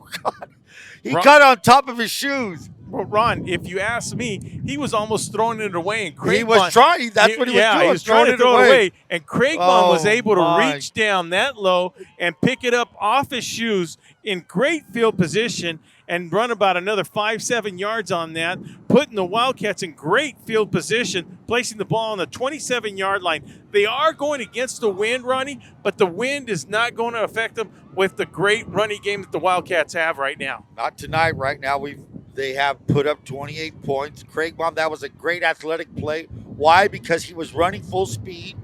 cut on top of his shoes. Well, Ron, if you ask me, he was almost throwing it away. And Craigbaum, he was trying. That's what he was doing. He was trying to throw it away. And Craigbaum was able to my. reach down that low and pick it up off his shoes in great field position and run about another 5-7 yards on that, putting the Wildcats in great field position, placing the ball on the 27-yard line. They are going against the wind, Ronnie, but the wind is not going to affect them with the great running game that the Wildcats have right now. Not tonight. Right now, they have put up 28 points. Craig Baum, that was a great athletic play. Why? Because he was running full speed,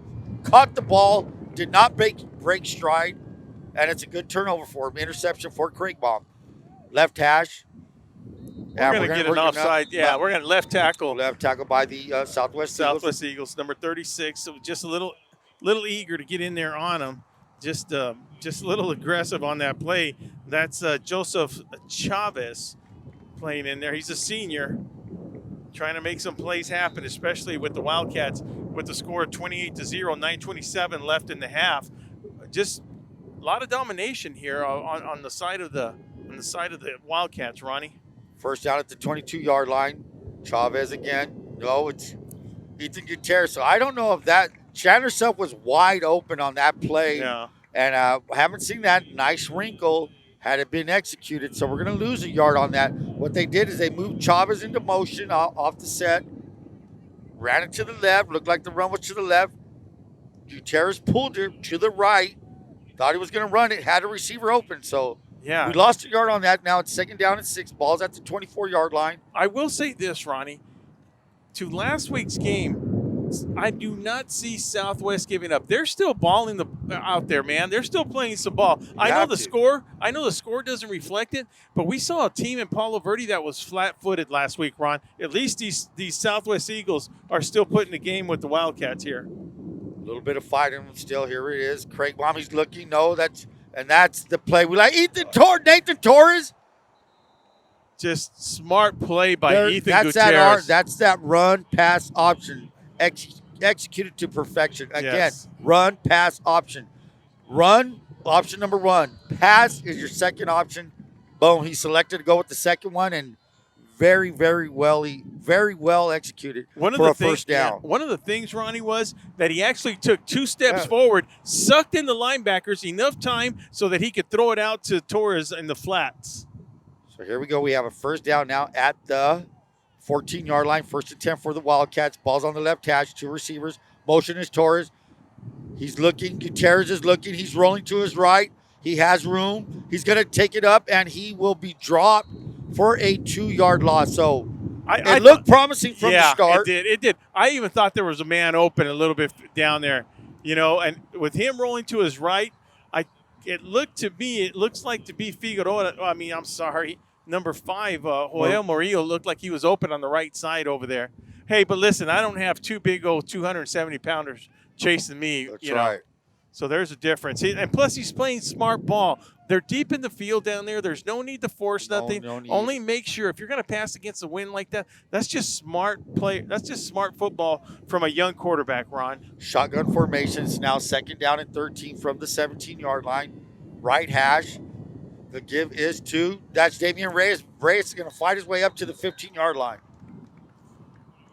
caught the ball, did not break stride, and it's a good turnover for him. Interception for Craig Baum. Left hash. We're going to get an offside. Yeah, we're going to left tackle. Left tackle by the Southwest Eagles, number 36. So just a little eager to get in there on him. Just a little aggressive on that play. That's Joseph Chavez playing in there. He's a senior, trying to make some plays happen, especially with the Wildcats with the score of 28-0, 9:27 left in the half. Just a lot of domination here on the side of the Wildcats, Ronnie. First down at the 22-yard line. Chavez again. No, it's Ethan Gutierrez. So I don't know if that Chandler Self was wide open on that play. Yeah. And I haven't seen that nice wrinkle had it been executed. So we're going to lose a yard on that. What they did is they moved Chavez into motion off the set. Ran it to the left. Looked like the run was to the left. Gutierrez pulled it to the right. Thought he was going to run it. Had a receiver open. So yeah, we lost a yard on that. Now it's second down and 6. Ball's at the 24-yard line. I will say this, Ronnie. To last week's game, I do not see Southwest giving up. They're still balling out there, man. They're still playing some ball. I know the score doesn't reflect it, but we saw a team in Palo Verde that was flat-footed last week, Ron. At least these Southwest Eagles are still putting the game with the Wildcats here. A little bit of fighting still. Here it is. Craig Baum, he's looking. No, that's the play. We like Nathan Torres. Just smart play by Ethan Gutierrez. That's that run pass option executed to perfection. Again, yes. Run pass option. Run option number 1. Pass is your second option. Boom. He selected to go with the second one, and very, very well executed for a first down. One of the things, Ronnie, was that he actually took 2 steps forward, sucked in the linebackers enough time so that he could throw it out to Torres in the flats. So here we go. We have a first down now at the 14-yard line. First and 10 for the Wildcats. Ball's on the left hash. 2 receivers. Motion is Torres. He's looking. Gutierrez is looking. He's rolling to his right. He has room. He's going to take it up, and he will be dropped for a 2-yard loss. So it looked promising from the start. It did. I even thought there was a man open a little bit down there, and with him rolling to his right, it looks like to be Figueroa. I'm sorry. Number 5, Joel Murillo looked like he was open on the right side over there. Hey, but listen, I don't have 2 big old 270-pounders chasing me. That's right. So there's a difference. And plus, he's playing smart ball. They're deep in the field down there. There's no need to force nothing. No need. Only make sure if you're going to pass against the wind like that, that's just smart play. That's just smart football from a young quarterback, Ron. Shotgun formations now second down and 13 from the 17-yard line. Right hash. The give is to, that's Damian Reyes. Reyes is going to fight his way up to the 15-yard line.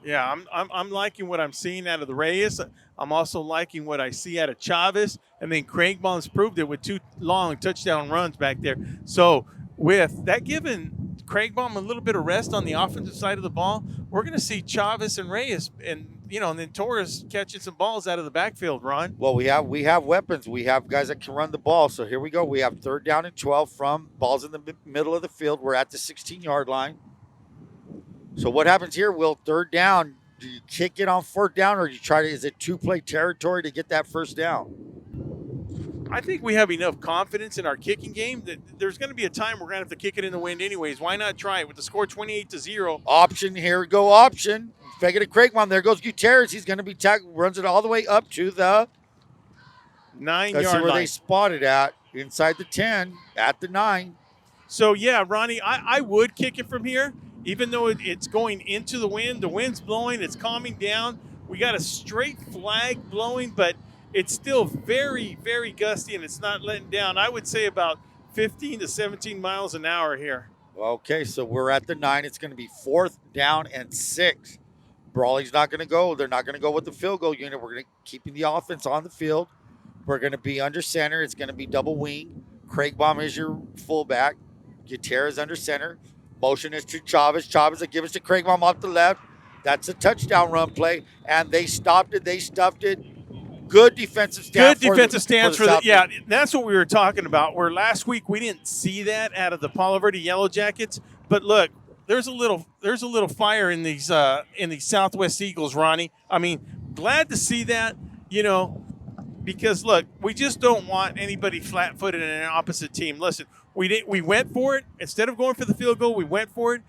Yeah, I'm liking what I'm seeing out of the Reyes. I'm also liking what I see out of Chavez. And then Craig Baum's proved it with 2 long touchdown runs back there. So with that giving Craig Baum a little bit of rest on the offensive side of the ball, we're going to see Chavez and Reyes and then Torres catching some balls out of the backfield, Ron. Well, we have weapons. We have guys that can run the ball. So here we go. We have third down and 12 from balls in the middle of the field. We're at the 16-yard line. So what happens here, Will? Third down, do you kick it on fourth down, or do you is it 2-play territory to get that first down? I think we have enough confidence in our kicking game that there's going to be a time we're going to have to kick it in the wind anyways. Why not try it with the score 28-0? Option, here we go, option. Fake it to Craig Baum. There goes Gutierrez. He's going to be tackled, runs it all the way up to the 9-yard line. Let's see where they spotted at, inside the 10, at the 9. So, yeah, Ronnie, I would kick it from here. Even though it's going into the wind's blowing, it's calming down. We got a straight flag blowing, but it's still very, very gusty, and it's not letting down. I would say about 15 to 17 miles an hour here. Okay, so we're at the 9. It's going to be 4th down and 6. Brawley's not going to go. They're not going to go with the field goal unit. We're going to keeping the offense on the field. We're going to be under center. It's going to be double wing. Craig Baum is your fullback. Gutierrez under center. Motion is to Chavez. Chavez will give us to Craig Mom off the left. That's a touchdown run play. And they stopped it. They stuffed it. Good defensive stand. Good defensive stance for the South. yeah. That's what we were talking about. Where last week we didn't see that out of the Palo Verde Yellow Jackets, but look, there's a little fire in these Southwest Eagles, Ronnie. I mean, glad to see that. Because look, we just don't want anybody flat-footed in an opposite team. Listen, we went for it instead of going for the field goal. We went for it.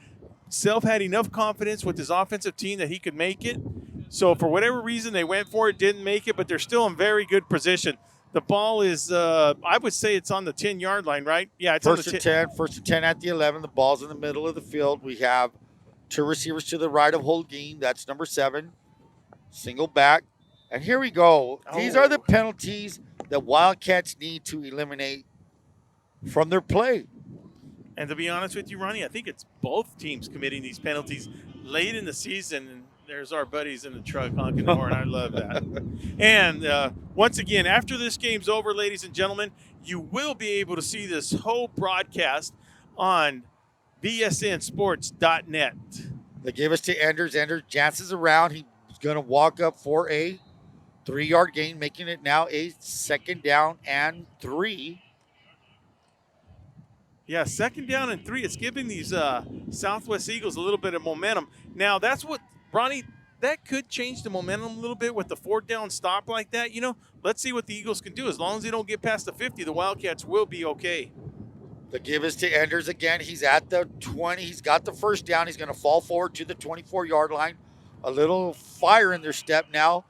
Self had enough confidence with his offensive team that he could make it. So for whatever reason, they went for it, didn't make it, but they're still in very good position. The ball is, I would say it's on the 10-yard line, right? Yeah, it's first on the 10. First and 10 at the 11. The ball's in the middle of the field. We have two receivers to the right of Holguin. That's number 7. Single back. And here we go. These are the penalties that Wildcats need to eliminate from their play. And to be honest with you, Ronnie, I think it's both teams committing these penalties late in the season. And there's our buddies in the truck honking the horn. I love that. And once again, after this game's over, ladies and gentlemen, you will be able to see this whole broadcast on bsnsports.net. They give us to Enders. Enders dances around. He's going to walk up for a 3-yard gain, making it now a 2nd down and 3. Yeah, 2nd down and 3. It's giving these Southwest Eagles a little bit of momentum. Now, that's what, Ronnie, that could change the momentum a little bit with the 4th down stop like that. Let's see what the Eagles can do. As long as they don't get past the 50, the Wildcats will be okay. The give is to Enders again. He's at the 20. He's got the 1st down. He's going to fall forward to the 24-yard line. A little fire in their step now.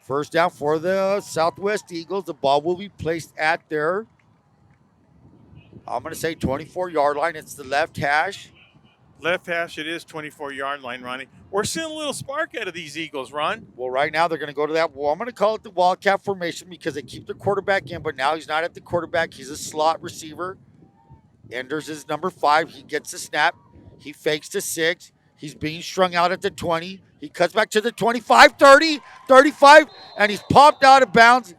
1st down for the Southwest Eagles. The ball will be placed at their, I'm going to say 24-yard line. It's the left hash. Left hash, it is 24-yard line, Ronnie. We're seeing a little spark out of these Eagles, Ron. Well, right now they're going to go to that. Well, I'm going to call it the Wildcat formation because they keep the quarterback in, but now he's not at the quarterback. He's a slot receiver. Enders is number 5. He gets the snap. He fakes to 6. He's being strung out at the 20. He cuts back to the 25, 30, 35, and he's popped out of bounds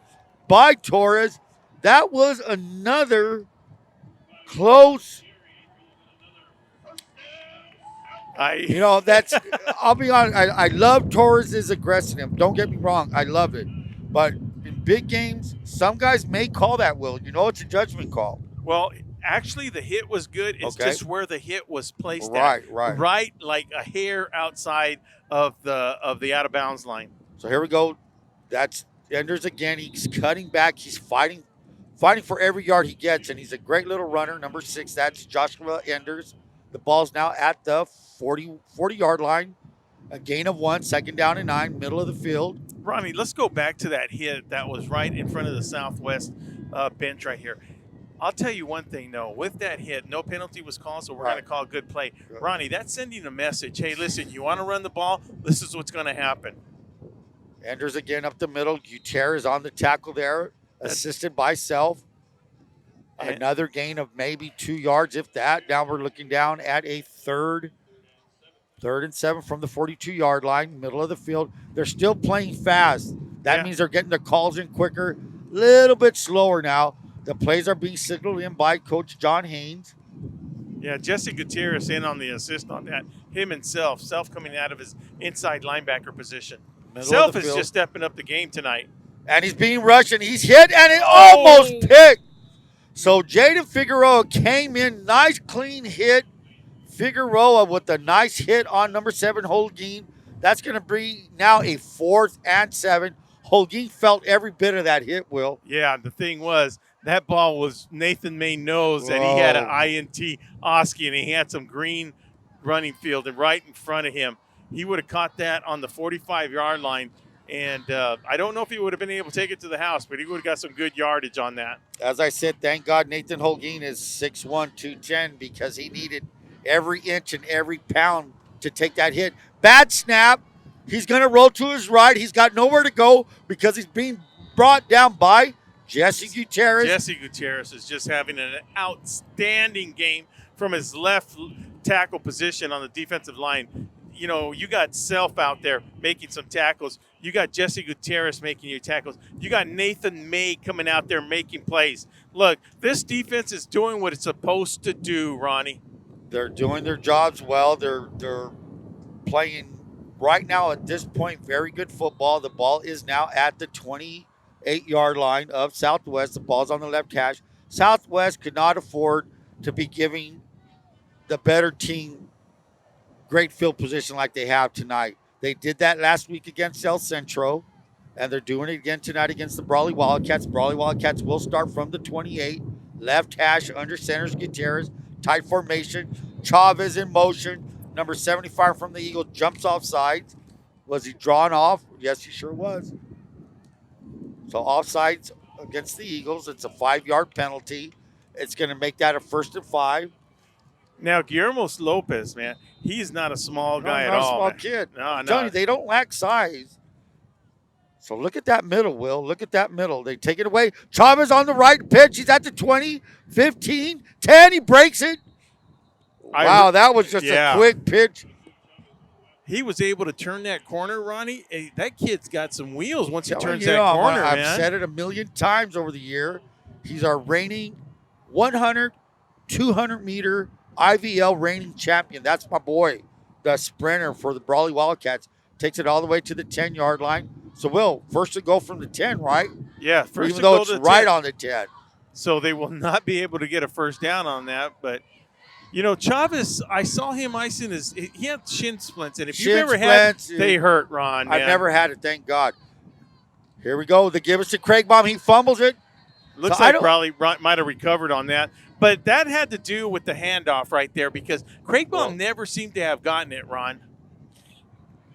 by Torres. That was another close. I'll be honest. I love Torres' aggressiveness. Don't get me wrong. I love it. But in big games, some guys may call that, Will. It's a judgment call. Well, actually, the hit was good. It's just where the hit was placed right, at. Right, like a hair outside of the out of bounds line. So here we go. That's Enders again. He's cutting back. He's fighting for every yard he gets, and he's a great little runner. Number 6, that's Joshua Enders. The ball's now at the 40-yard line. A gain of 1, 2nd down and 9, middle of the field. Ronnie, let's go back to that hit that was right in front of the Southwest bench right here. I'll tell you one thing, though. With that hit, no penalty was called, so we're going to call a good play. Ronnie, that's sending a message. Hey, listen, you want to run the ball? This is what's going to happen. Enders again up the middle. Gutierrez on the tackle there, assisted by Self. Another gain of maybe 2 yards, if that. Now we're looking down at a 3rd and 7 from the 42-yard line, middle of the field. They're still playing fast. That means they're getting their calls in quicker, a little bit slower now. The plays are being signaled in by Coach John Haynes. Yeah, Jesse Gutierrez in on the assist on that. Him and Self coming out of his inside linebacker position. Self is just stepping up the game tonight. And he's being rushed, and he's hit, and it almost picked. So Jaden Figueroa came in, nice clean hit. Figueroa with a nice hit on number 7, Holguin. That's going to be now a 4th and 7. Holguin felt every bit of that hit, Will. Yeah, the thing was, that ball was Nathan May knows that he had an INT Oski, and he had some green running field and right in front of him. He would have caught that on the 45-yard line. And I don't know if he would have been able to take it to the house, but he would have got some good yardage on that. As I said, thank God Nathan Holguin is 6'1", 210 because he needed every inch and every pound to take that hit. Bad snap. He's going to roll to his right. He's got nowhere to go because he's being brought down by Jesse Gutierrez. Jesse Gutierrez is just having an outstanding game from his left tackle position on the defensive line. you got Self out there making some tackles. You got Jesse Gutierrez making you tackles. You got Nathan May coming out there making plays. Look, this defense is doing what it's supposed to do, Ronnie. They're doing their jobs well. They're playing right now at this point very good football. The ball is now at the 28-yard line of Southwest. The ball's on the left hash. Southwest could not afford to be giving the better team great field position like they have tonight. They did that last week against El Centro, and they're doing it again tonight against the Brawley Wildcats. Brawley Wildcats will start from the 28. Left hash under centers Gutierrez. Tight formation. Chavez in motion. Number 75 from the Eagles jumps off sides. Was he drawn off? Yes, he sure was. So offsides against the Eagles. It's a 5-yard penalty. It's going to make that a 1st and 5. Now, Guillermo Lopez, man, he's not a small guy at all. Not a small man. kid. No, I'm telling you, they don't lack size. So look at that middle, Will. Look at that middle. They take it away. Chavez on the right pitch. He's at the 20, 15, 10. He breaks it. Wow, that was just a quick pitch. He was able to turn that corner, Ronnie. Hey, that kid's got some wheels once he turns that corner, man. I've said it a million times over the year. He's our reigning 100, 200-meter IVL reigning champion. That's my boy, the sprinter for the Brawley Wildcats. Takes it all the way to the 10-yard line. So, Will, first to go from the 10, right? Yeah, first even to though go it's to the right 10. on the 10. So they will not be able to get a first down on that. But, Chavez, I saw him icing he had shin splints. And if you've ever had, they hurt, Ron. I've never had it, thank God. Here we go. They give us to Craig Baum. He fumbles it. Looks like Brawley might have recovered on that. But that had to do with the handoff right there because Craig Baum never seemed to have gotten it, Ron.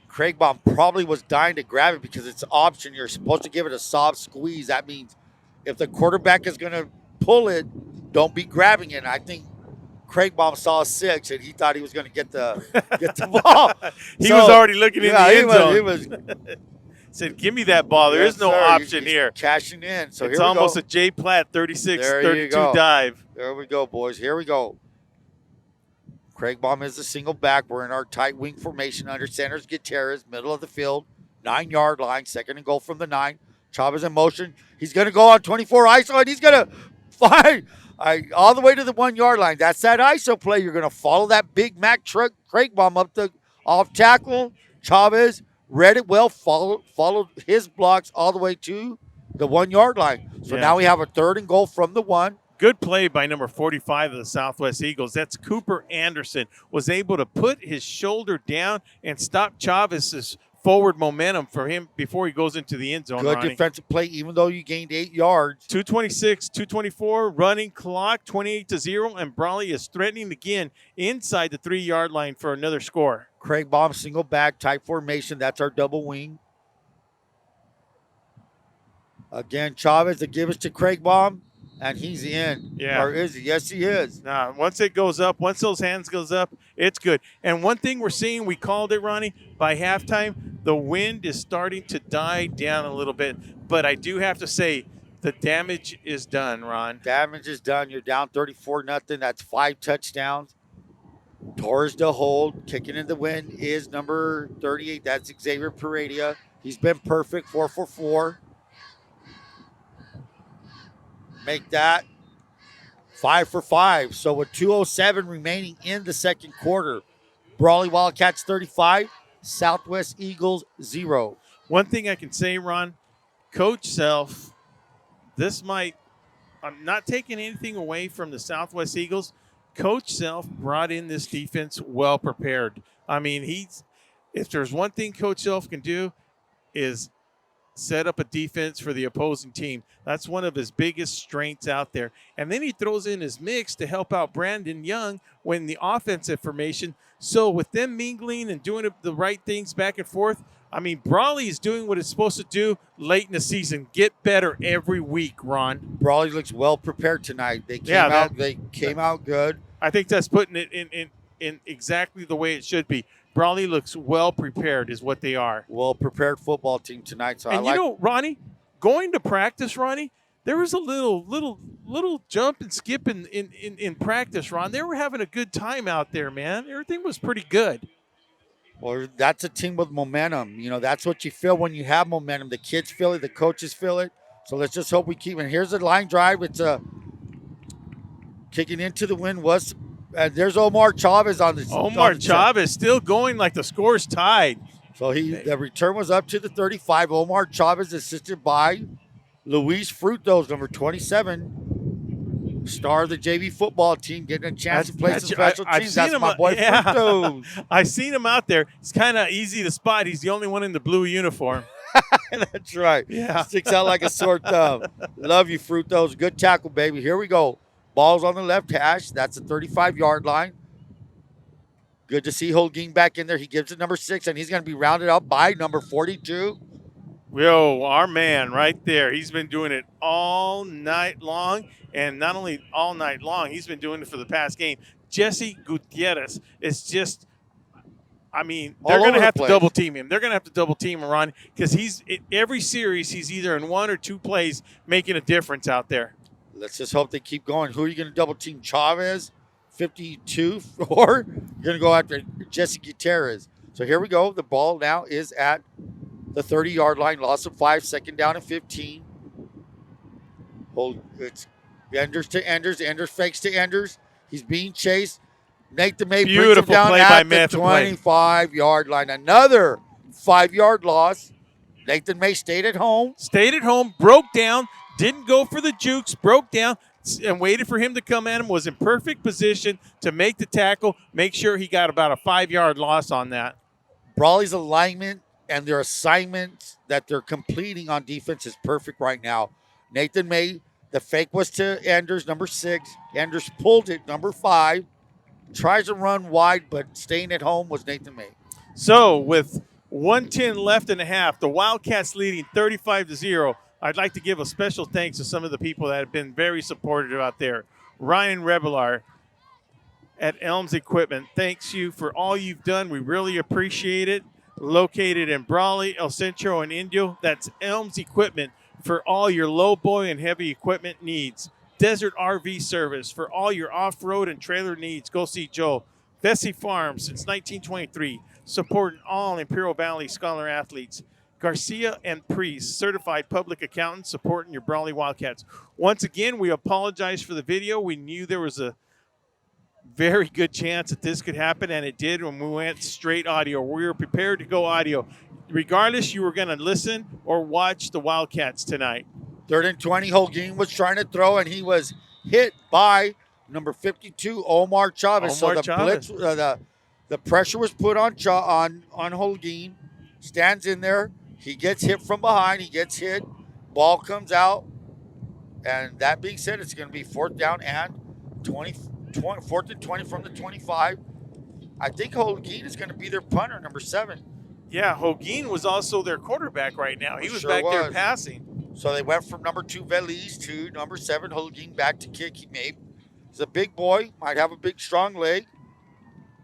Craig Baum probably was dying to grab it because it's an option. You're supposed to give it a soft squeeze. That means if the quarterback is going to pull it, don't be grabbing it. And I think Craig Baum saw a 6 and he thought he was going to get the ball. He was already looking in the end zone. He was said, give me that ball. There is no option here. Cashing in. So it's here we almost go. a J. Platt 36-32 dive. There we go, boys. Here we go. Craig Baum is a single back. We're in our tight wing formation under centers Gutierrez, middle of the field, 9-yard line, 2nd and goal from the 9. Chavez in motion. He's going to go on 24 ISO, and he's going to find all the way to the 1-yard line. That's that ISO play. You're going to follow that Big Mac truck. Craig Baum up the off tackle. Chavez read it well, followed his blocks all the way to the 1-yard line. So now we have a 3rd and goal from the 1. Good play by number 45 of the Southwest Eagles. That's Cooper Anderson. Was able to put his shoulder down and stop Chavez's forward momentum for him before he goes into the end zone. Good defensive play, even though you gained 8 yards. 2:26, 2:24, running clock, 28-0, and Brawley is threatening again inside the 3-yard line for another score. Craig Baum, single back, tight formation. That's our double wing. Again, Chavez to give us to Craig Baum. And he's in. Yeah. Or is he? Yes, he is. Nah, once it goes up, once those hands goes up, it's good. And one thing we're seeing, we called it, Ronnie, by halftime, the wind is starting to die down a little bit. But I do have to say, the damage is done, Ron. Damage is done. You're down 34-0. That's 5 touchdowns. Torres to hold. Kicking in the wind is number 38. That's Xavier Paredia. He's been perfect, 4 for 4. Make that 5 for 5. So with 2:07 remaining in the second quarter, Brawley Wildcats 35, Southwest Eagles 0. One thing I can say, Ron, Coach Self, I'm not taking anything away from the Southwest Eagles. Coach Self brought in this defense well prepared. I mean, if there's one thing Coach Self can do is set up a defense for the opposing team. That's one of his biggest strengths out there. And then he throws in his mix to help out Brandon Young when the offensive formation. So with them mingling and doing the right things back and forth, I mean, Brawley is doing what it's supposed to do late in the season. Get better every week, Ron. Brawley looks well prepared tonight. They came out good. I think that's putting it in exactly the way it should be. Brawley looks well prepared is what they are. Well prepared football team tonight. So Ronnie, going to practice, Ronnie, there was a little jump and skip in practice, Ron. They were having a good time out there, man. Everything was pretty good. Well, that's a team with momentum. You know, that's what you feel when you have momentum. The kids feel it, the coaches feel it. So let's just hope we keep. And here's the line drive. It's kicking into the wind. There's Omar Chavez on the. Omar Chavez still going like the score's tied. So the return was up to the 35. Omar Chavez assisted by Luis Frutos, number 27, star of the JV football team, getting a chance to play some special teams. That's my boy Frutos. I've seen him out there. It's kind of easy to spot. He's the only one in the blue uniform. That's right. Yeah. Sticks out like a sore thumb. Love you, Frutos. Good tackle, baby. Here we go. Ball's on the left hash. That's the 35-yard line. Good to see Holguin back in there. He gives it number 6, and he's going to be rounded up by number 42. Yo, our man right there. He's been doing it all night long. And not only all night long, he's been doing it for the past game. Jesse Gutierrez is just, I mean, they're going to have to double team him. They're going to have to double team him, Ron, because every series he's either in 1 or 2 plays making a difference out there. Let's just hope they keep going. Who are you going to double team? Chavez, 52, or you're going to go after Jesse Gutierrez? So here we go. The ball now is at the 30-yard line. Loss of 5, second down and 15. It's Enders to Enders. Enders fakes to Enders. He's being chased. Nathan May brings him down at the 25-yard line. Another 5-yard loss. Nathan May stayed at home. Broke down. Didn't go for the jukes, broke down, and waited for him to come at him, was in perfect position to make the tackle, make sure he got about a 5-yard loss on that. Brawley's alignment and their assignments that they're completing on defense is perfect right now. Nathan May, the fake was to Enders, number 6. Enders pulled it, number 5. Tries to run wide, but staying at home was Nathan May. So with 1:10 left in the half, the Wildcats leading 35-0. I'd like to give a special thanks to some of the people that have been very supportive out there. Ryan Rebelar at Elms Equipment, thanks you for all you've done. We really appreciate it. Located in Brawley, El Centro, and Indio, that's Elms Equipment for all your low boy and heavy equipment needs. Desert RV Service for all your off-road and trailer needs. Go see Joe. Vesey Farms since 1923, supporting all Imperial Valley Scholar athletes. Garcia and Priest, certified public accountants, supporting your Brawley Wildcats. Once again, we apologize for the video. We knew there was a very good chance that this could happen, and it did when we went straight audio. We were prepared to go audio. Regardless, you were going to listen or watch the Wildcats tonight. 3rd and 20, Holguin was trying to throw, and he was hit by number 52, Omar Chavez. Blitz, the pressure was put on Holguin. Stands in there. He gets hit from behind. He gets hit. Ball comes out. And that being said, it's going to be 4th down and 4th and 20 from the 25. I think Holguin is going to be their punter, number 7. Yeah, Holguin was also their quarterback right now. He was back there passing. So they went from number 2, Veliz, to number 7, Holguin, back to kick. He's a big boy. Might have a big, strong leg.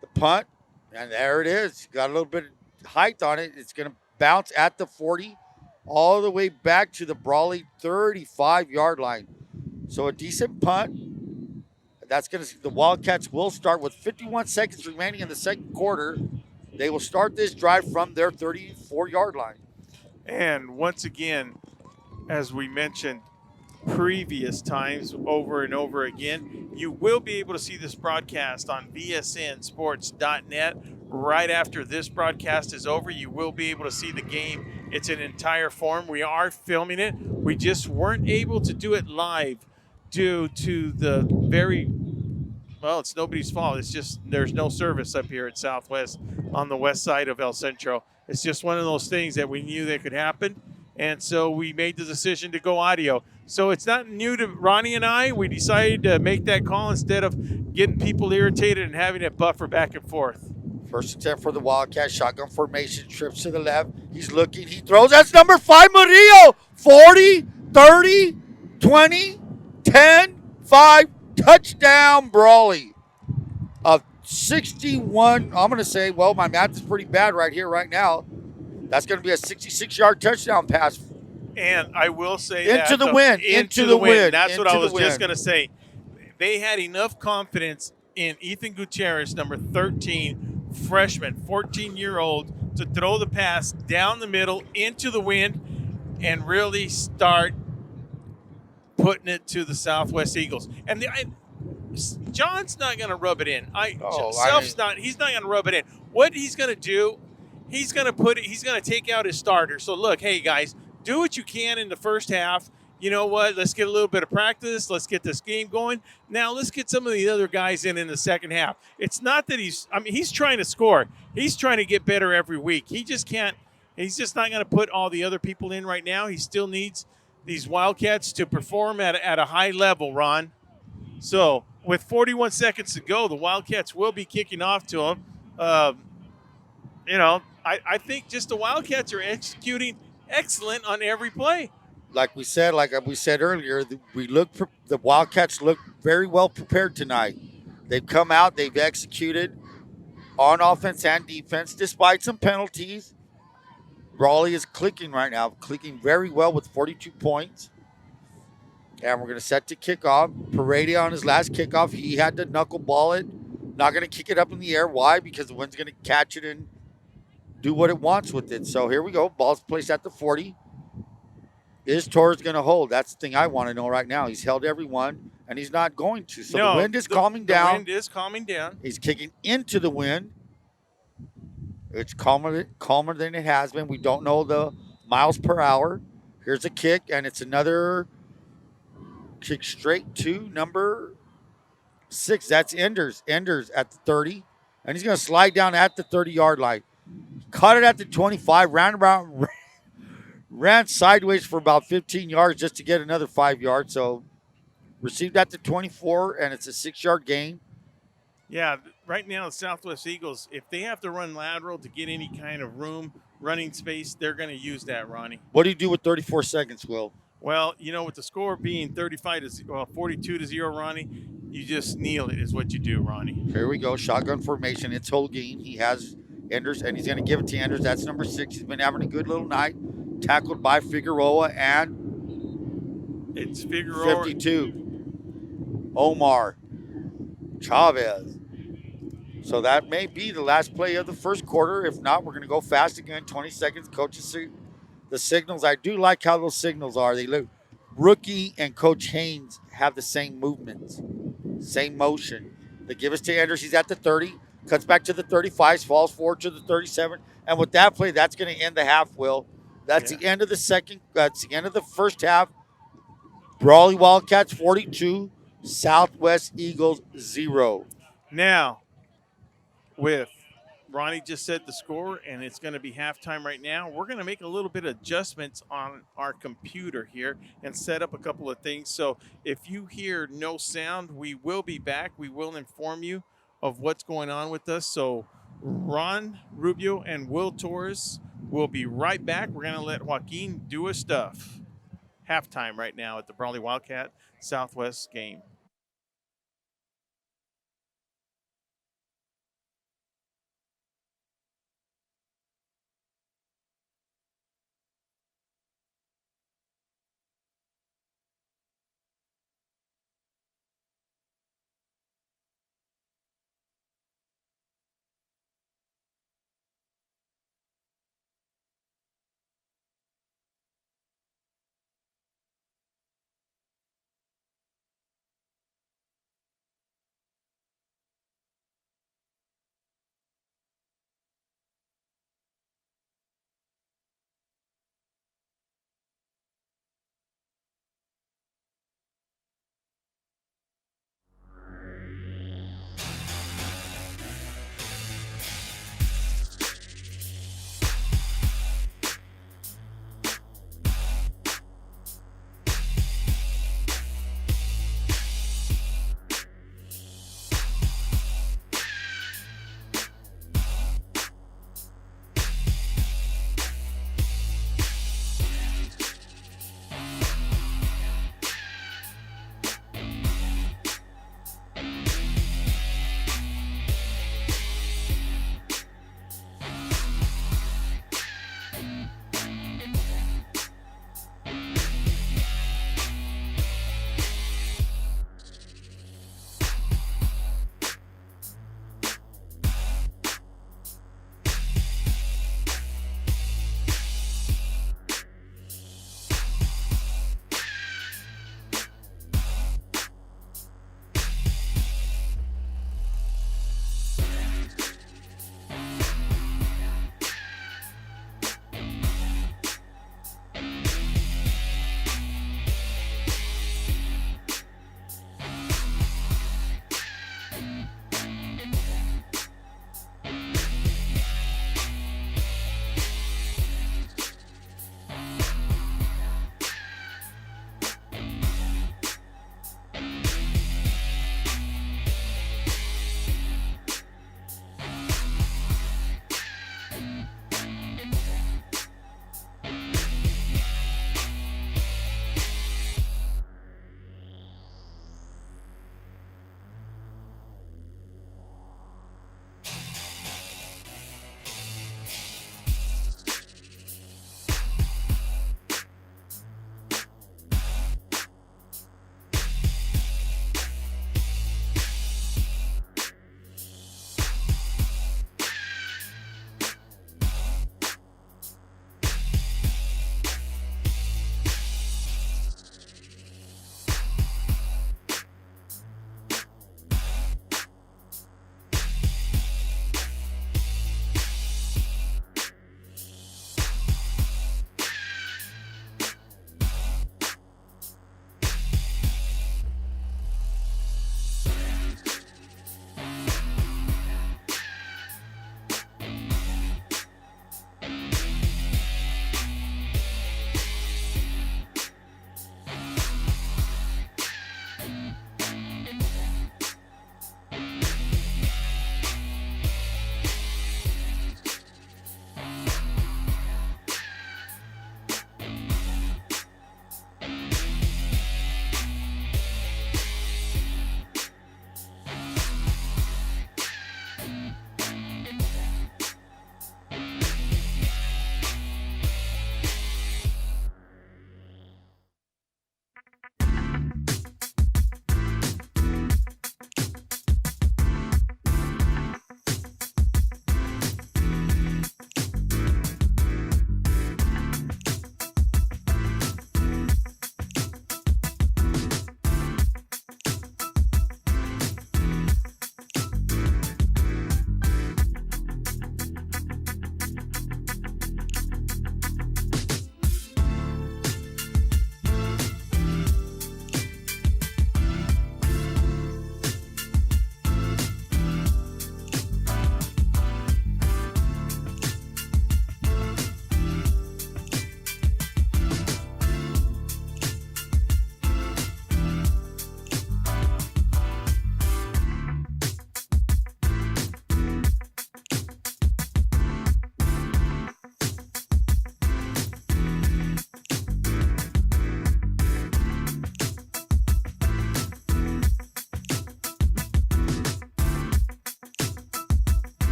The punt. And there it is. Got a little bit of height on it. It's going to bounce at the 40 all the way back to the Brawley 35-yard line. So a decent punt. The Wildcats will start with 51 seconds remaining in the second quarter. They will start this drive from their 34-yard line. And once again, as we mentioned previous times over and over again, you will be able to see this broadcast on vsnsports.net. Right after this broadcast is over, you will be able to see the game. It's in entire form. We are filming it. We just weren't able to do it live due to the it's nobody's fault. It's just there's no service up here at Southwest on the west side of El Centro. It's just one of those things that we knew that could happen. And so we made the decision to go audio. So it's not new to Ronnie and I. We decided to make that call instead of getting people irritated and having it buffer back and forth. First attempt for the Wildcats. Shotgun formation. Trips to the left. He's looking. He throws. That's number 5, Murillo. 40, 30, 20, 10, 5. Touchdown, Brawley. Of 61. I'm going to say, well, my math is pretty bad right here, right now. That's going to be a 66-yard touchdown pass. And I will say into the wind. Into the wind. That's what I was just going to say. They had enough confidence in Ethan Gutierrez, number 13, freshman, 14-year-old, to throw the pass down the middle into the wind and really start putting it to the Southwest Eagles. And John's not going to rub it in. Oh, Self's not. He's not going to rub it in. What he's going to do, he's going to put it. He's going to take out his starter. So look, hey guys, do what you can in the first half. You know what? Let's get a little bit of practice. Let's get this game going. Now let's get some of the other guys in the second half. It's not that he's. I mean, he's trying to score. He's trying to get better every week. He just can't. He's just not going to put all the other people in right now. He still needs these Wildcats to perform at a high level, Ron. So with 41 seconds to go, the Wildcats will be kicking off to them. I think just the Wildcats are executing excellent on every play. Like we said earlier, the Wildcats look very well prepared tonight. They've come out, they've executed on offense and defense, despite some penalties. Brawley is clicking right now, clicking very well with 42 points. And we're going to set to kickoff. Paredes on his last kickoff, he had to knuckleball it. Not going to kick it up in the air. Why? Because the wind's going to catch it and do what it wants with it. So here we go. Ball's placed at the 40. Is Torres going to hold? That's the thing I want to know right now. He's held everyone, and he's not going to. So the wind is calming down. The wind is calming down. He's kicking into the wind. It's calmer than it has been. We don't know the miles per hour. Here's a kick, and it's another kick straight to number 6. That's Enders. Enders at the 30. And he's going to slide down at the 30-yard line. Caught it at the 25, ran sideways for about 15 yards just to get another 5 yards. So received at the 24, and it's a 6-yard gain. Yeah, right now the Southwest Eagles, if they have to run lateral to get any kind of room, running space, they're going to use that, Ronnie. What do you do with 34 seconds, Will? Well, with the score being 42 to 0, Ronnie, you just kneel it is what you do, Ronnie. Here we go. Shotgun formation. It's Holguin. He has Enders, and he's going to give it to Enders. That's number 6. He's been having a good little night. Tackled by Figueroa, and it's Figueroa. 52. Omar Chavez. So that may be the last play of the first quarter. If not, we're going to go fast again. 20 seconds. Coaches see the signals. I do like how those signals are. They look. Rookie and Coach Haynes have the same movements, same motion. They give us to Enders. He's at the 30. Cuts back to the 35. Falls forward to the 37. And with that play, that's going to end the half, Will. That's the end of the second. That's the end of the first half. Brawley Wildcats 42, Southwest Eagles 0. Now, with Ronnie just said the score, and it's going to be halftime right now. We're going to make a little bit of adjustments on our computer here and set up a couple of things. So if you hear no sound, we will be back. We will inform you of what's going on with us. So Ron Rubio and Will Torres will be right back. We're going to let Joaquin do his stuff. Halftime right now at the Brawley Wildcat Southwest game.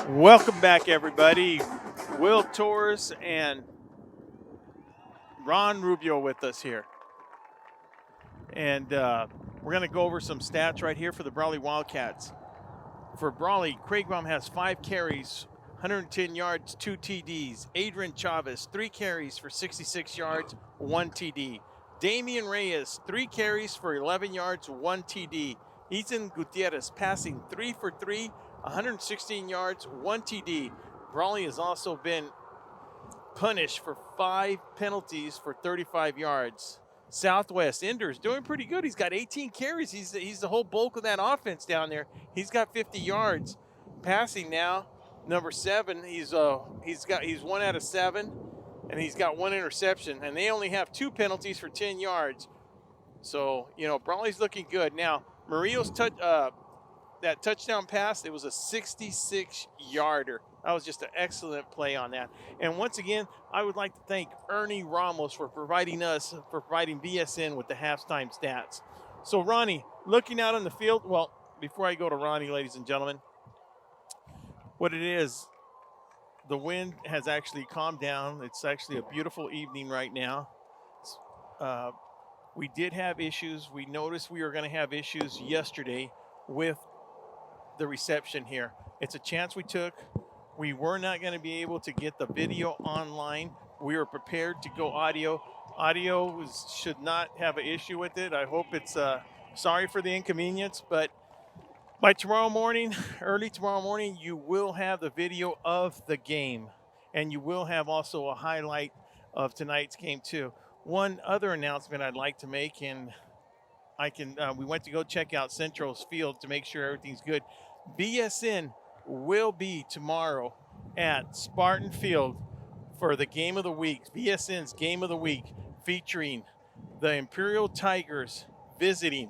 Welcome back, everybody. Will Torres and Ron Rubio with us here. And we're going to go over some stats right here for the Brawley Wildcats. For Brawley, Craig Baum has 5 carries, 110 yards, 2 TDs. Adrian Chavez, 3 carries for 66 yards, 1 TD. Damian Reyes, 3 carries for 11 yards, 1 TD. Ethan Gutierrez passing 3 for 3, 116 yards, 1 TD. Brawley has also been punished for 5 penalties for 35 yards. Southwest Enders doing pretty good. He's got 18 carries. He's the whole bulk of that offense down there. He's got 50 yards. Passing now, number 7. He's 1 out of 7, and he's got 1 interception. And they only have 2 penalties for 10 yards. So Brawley's looking good. Now Murillo's that touchdown pass, it was a 66-yarder. That was just an excellent play on that. And once again, I would like to thank Ernie Ramos for providing BSN with the halftime stats. So Ronnie, looking out on the field, well, before I go to Ronnie, ladies and gentlemen, what it is, the wind has actually calmed down. It's actually a beautiful evening right now. We did have issues. We noticed we were going to have issues yesterday with the reception here. It's a chance we took. We were not going to be able to get the video online. We were prepared to go audio. Audio should not have an issue with it. I hope it's sorry for the inconvenience, but by tomorrow morning, early tomorrow morning, you will have the video of the game, and you will have also a highlight of tonight's game too. One other announcement I'd like to make, and we went to go check out Central's field to make sure everything's good. BSN will be tomorrow at Spartan Field for the game of the week, BSN's game of the week, featuring the Imperial Tigers visiting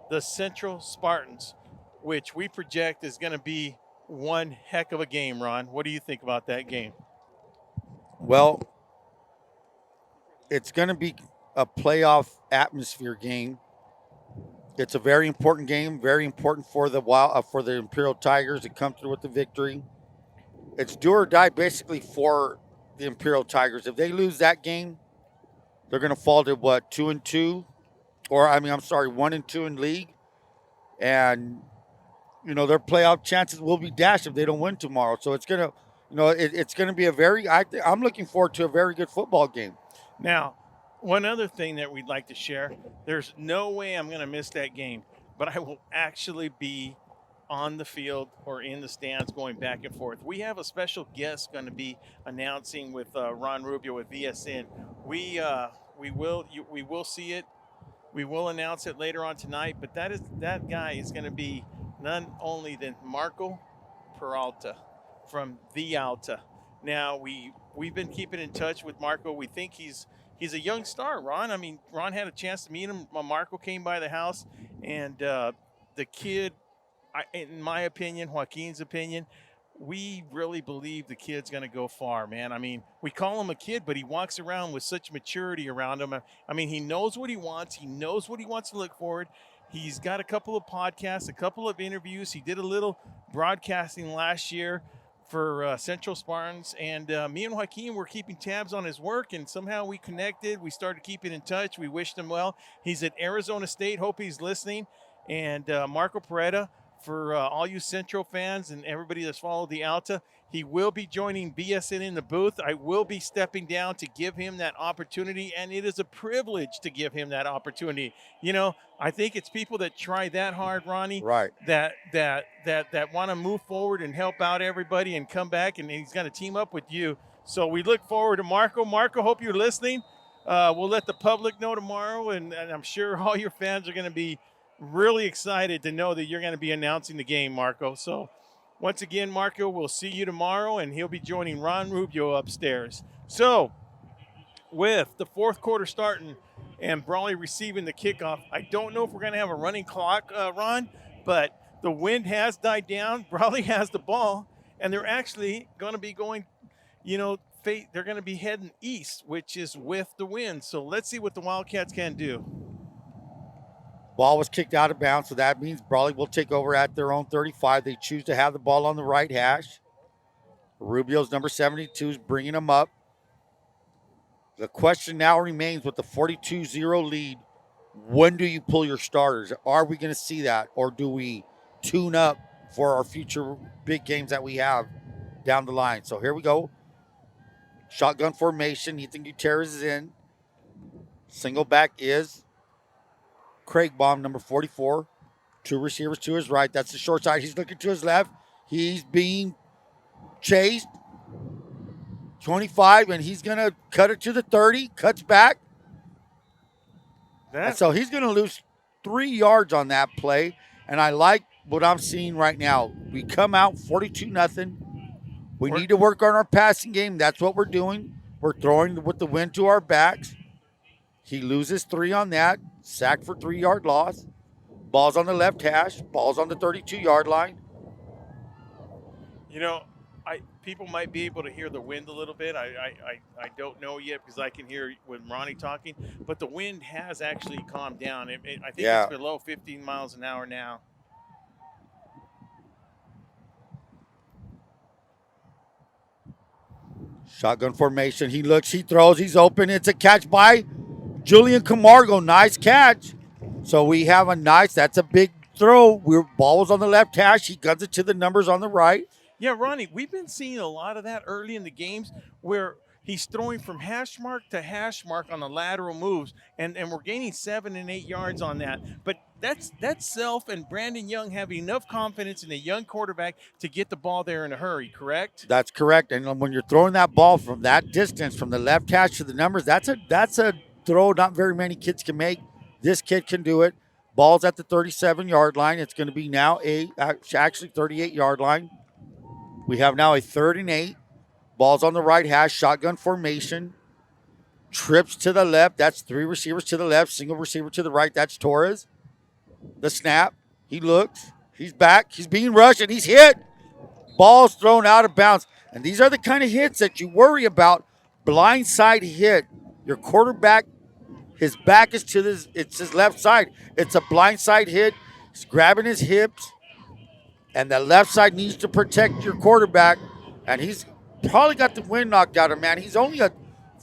the Central Spartans, which we project is going to be one heck of a game, Ron. What do you think about that game? Well, it's going to be a playoff atmosphere game. It's a very important game, very important for the Imperial Tigers to come through with the victory. It's do or die basically for the Imperial Tigers. If they lose that game, they're going to fall to 2-2, or 1-2 in league, and their playoff chances will be dashed if they don't win tomorrow. So it's gonna, it's gonna be I'm looking forward to a very good football game. Now, one other thing that we'd like to share, there's no way I'm going to miss that game, but I will actually be on the field or in the stands going back and forth. We have a special guest going to be announcing with Ron Rubio with VSN. We will see it. We will announce it later on tonight, but that guy is going to be none only than Marco Peralta from the Alta. Now, we've been keeping in touch with Marco. We think he's a young star, Ron. I mean, Ron had a chance to meet him. Marco came by the house, and the kid, in my opinion, Joaquin's opinion, we really believe the kid's going to go far, man. I mean, we call him a kid, but he walks around with such maturity around him. I mean, he knows what he wants. He knows what he wants to look forward. He's got a couple of podcasts, a couple of interviews. He did a little broadcasting last year for Central Spartans, and me and Joaquin were keeping tabs on his work, and somehow we connected. We started keeping in touch. We wished him well. He's at Arizona State. Hope he's listening. And Marco Peretta, for all you Central fans and everybody that's followed the Alta, he will be joining BSN in the booth. I will be stepping down to give him that opportunity, and it is a privilege to give him that opportunity. I think it's people that try that hard, Ronnie, right, that want to move forward and help out everybody and come back, and he's going to team up with you. So we look forward to Marco. Marco, hope you're listening. We'll let the public know tomorrow, and I'm sure all your fans are going to be really excited to know that you're going to be announcing the game, Marco. So once again, Marco, we'll see you tomorrow, and he'll be joining Ron Rubio upstairs. So with the fourth quarter starting and Brawley receiving the kickoff, I don't know if we're going to have a running clock, Ron, but the wind has died down. Brawley has the ball, and they're actually going to be going, they're going to be heading east, which is with the wind. So let's see what the Wildcats can do. Ball was kicked out of bounds, so that means Brawley will take over at their own 35. They choose to have the ball on the right hash. Rubio's number 72 is bringing him up. The question now remains with the 42-0 lead, when do you pull your starters? Are we going to see that, or do we tune up for our future big games that we have down the line? So here we go. Shotgun formation. Ethan Gutierrez is in. Single back is Craig Baum, number 44. Two receivers to his right. That's the short side. He's looking to his left. He's being chased. 25, and he's going to cut it to the 30. Cuts back. And so he's going to lose 3 yards on that play. And I like what I'm seeing right now. We come out 42-0. We need to work on our passing game. That's what we're doing. We're throwing with the wind to our backs. He loses 3 on that. Sack for 3-yard loss. Ball's on the left hash. Ball's on the 32-yard line. You know, people might be able to hear the wind a little bit. I don't know yet because I can hear when Ronnie talking. But the wind has actually calmed down. I think it's below 15 miles an hour now. Shotgun formation. He looks, he throws, he's open. It's a catch by Julian Camargo. Nice catch. So we have a nice, that's a big throw. Ball was on the left hash. He guns it to the numbers on the right. Yeah, Ronnie, we've been seeing a lot of that early in the games where he's throwing from hash mark to hash mark on the lateral moves, and we're gaining 7 and 8 yards on that. But that's Self and Brandon Young have enough confidence in a young quarterback to get the ball there in a hurry, correct? That's correct. And when you're throwing that ball from that distance, from the left hash to the numbers, that's a throw not very many kids can make. This kid can do it. Ball's at the 37-yard line. It's going to be now actually 38-yard line. We have now a 3rd and 8. Ball's on the right hash. Shotgun formation. Trips to the left. That's 3 receivers to the left. Single receiver to the right. That's Torres. The snap. He looks. He's back. He's being rushed, and he's hit. Ball's thrown out of bounds. And these are the kind of hits that you worry about. Blindside hit. Your quarterback, his back is to it's his left side. It's a blindside hit. He's grabbing his hips. And the left side needs to protect your quarterback. And he's probably got the wind knocked out of him, man. He's only a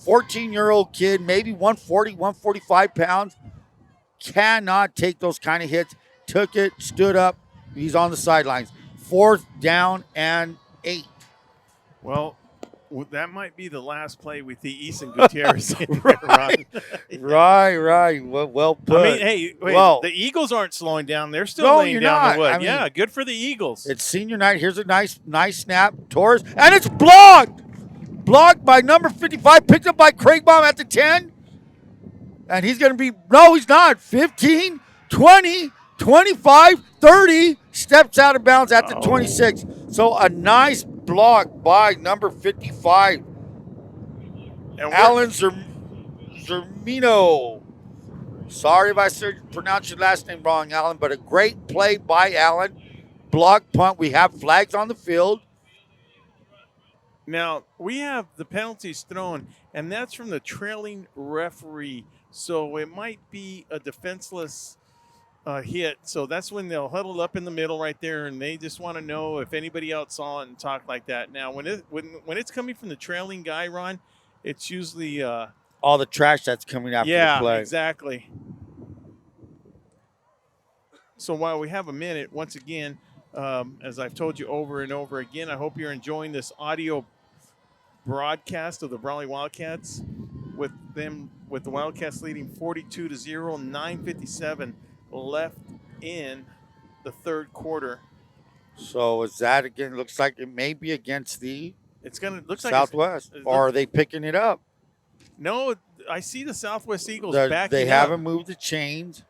14-year-old kid, maybe 140, 145 pounds. Cannot take those kind of hits. Took it, stood up. He's on the sidelines. 4th down and 8. Well, that might be the last play with the Ethan Gutierrez in there, Ron. Right. Well put. I mean, hey, wait, the Eagles aren't slowing down. They're still laying down the wood. Yeah, good for the Eagles. It's senior night. Here's a nice snap. Torres, and it's blocked. Blocked by number 55, picked up by Craig Baum at the 10. And he's going to be, no, he's not. 15, 20, 25, 30, steps out of bounds at the 26. So a nice block by number 55, Alan Zermino. Sorry if I pronounced your last name wrong, Alan, but a great play by Alan. Block punt. We have flags on the field. Now, we have the penalties thrown, and that's from the trailing referee. So it might be a defenseless hit. So that's when they'll huddle up in the middle right there, and they just want to know if anybody else saw it and talk like that. Now, when it's coming from the trailing guy, Ron, it's usually all the trash that's coming after the play. Yeah, exactly. So while we have a minute, once again, as I've told you over and over again, I hope you're enjoying this audio broadcast of the Brawley Wildcats with the Wildcats leading 42-0, 9:57 left in the 3rd quarter. So is that again? Looks like it may be against the looks like Southwest, or are they picking it up? No, I see the Southwest Eagles backing They up. haven't moved the chains.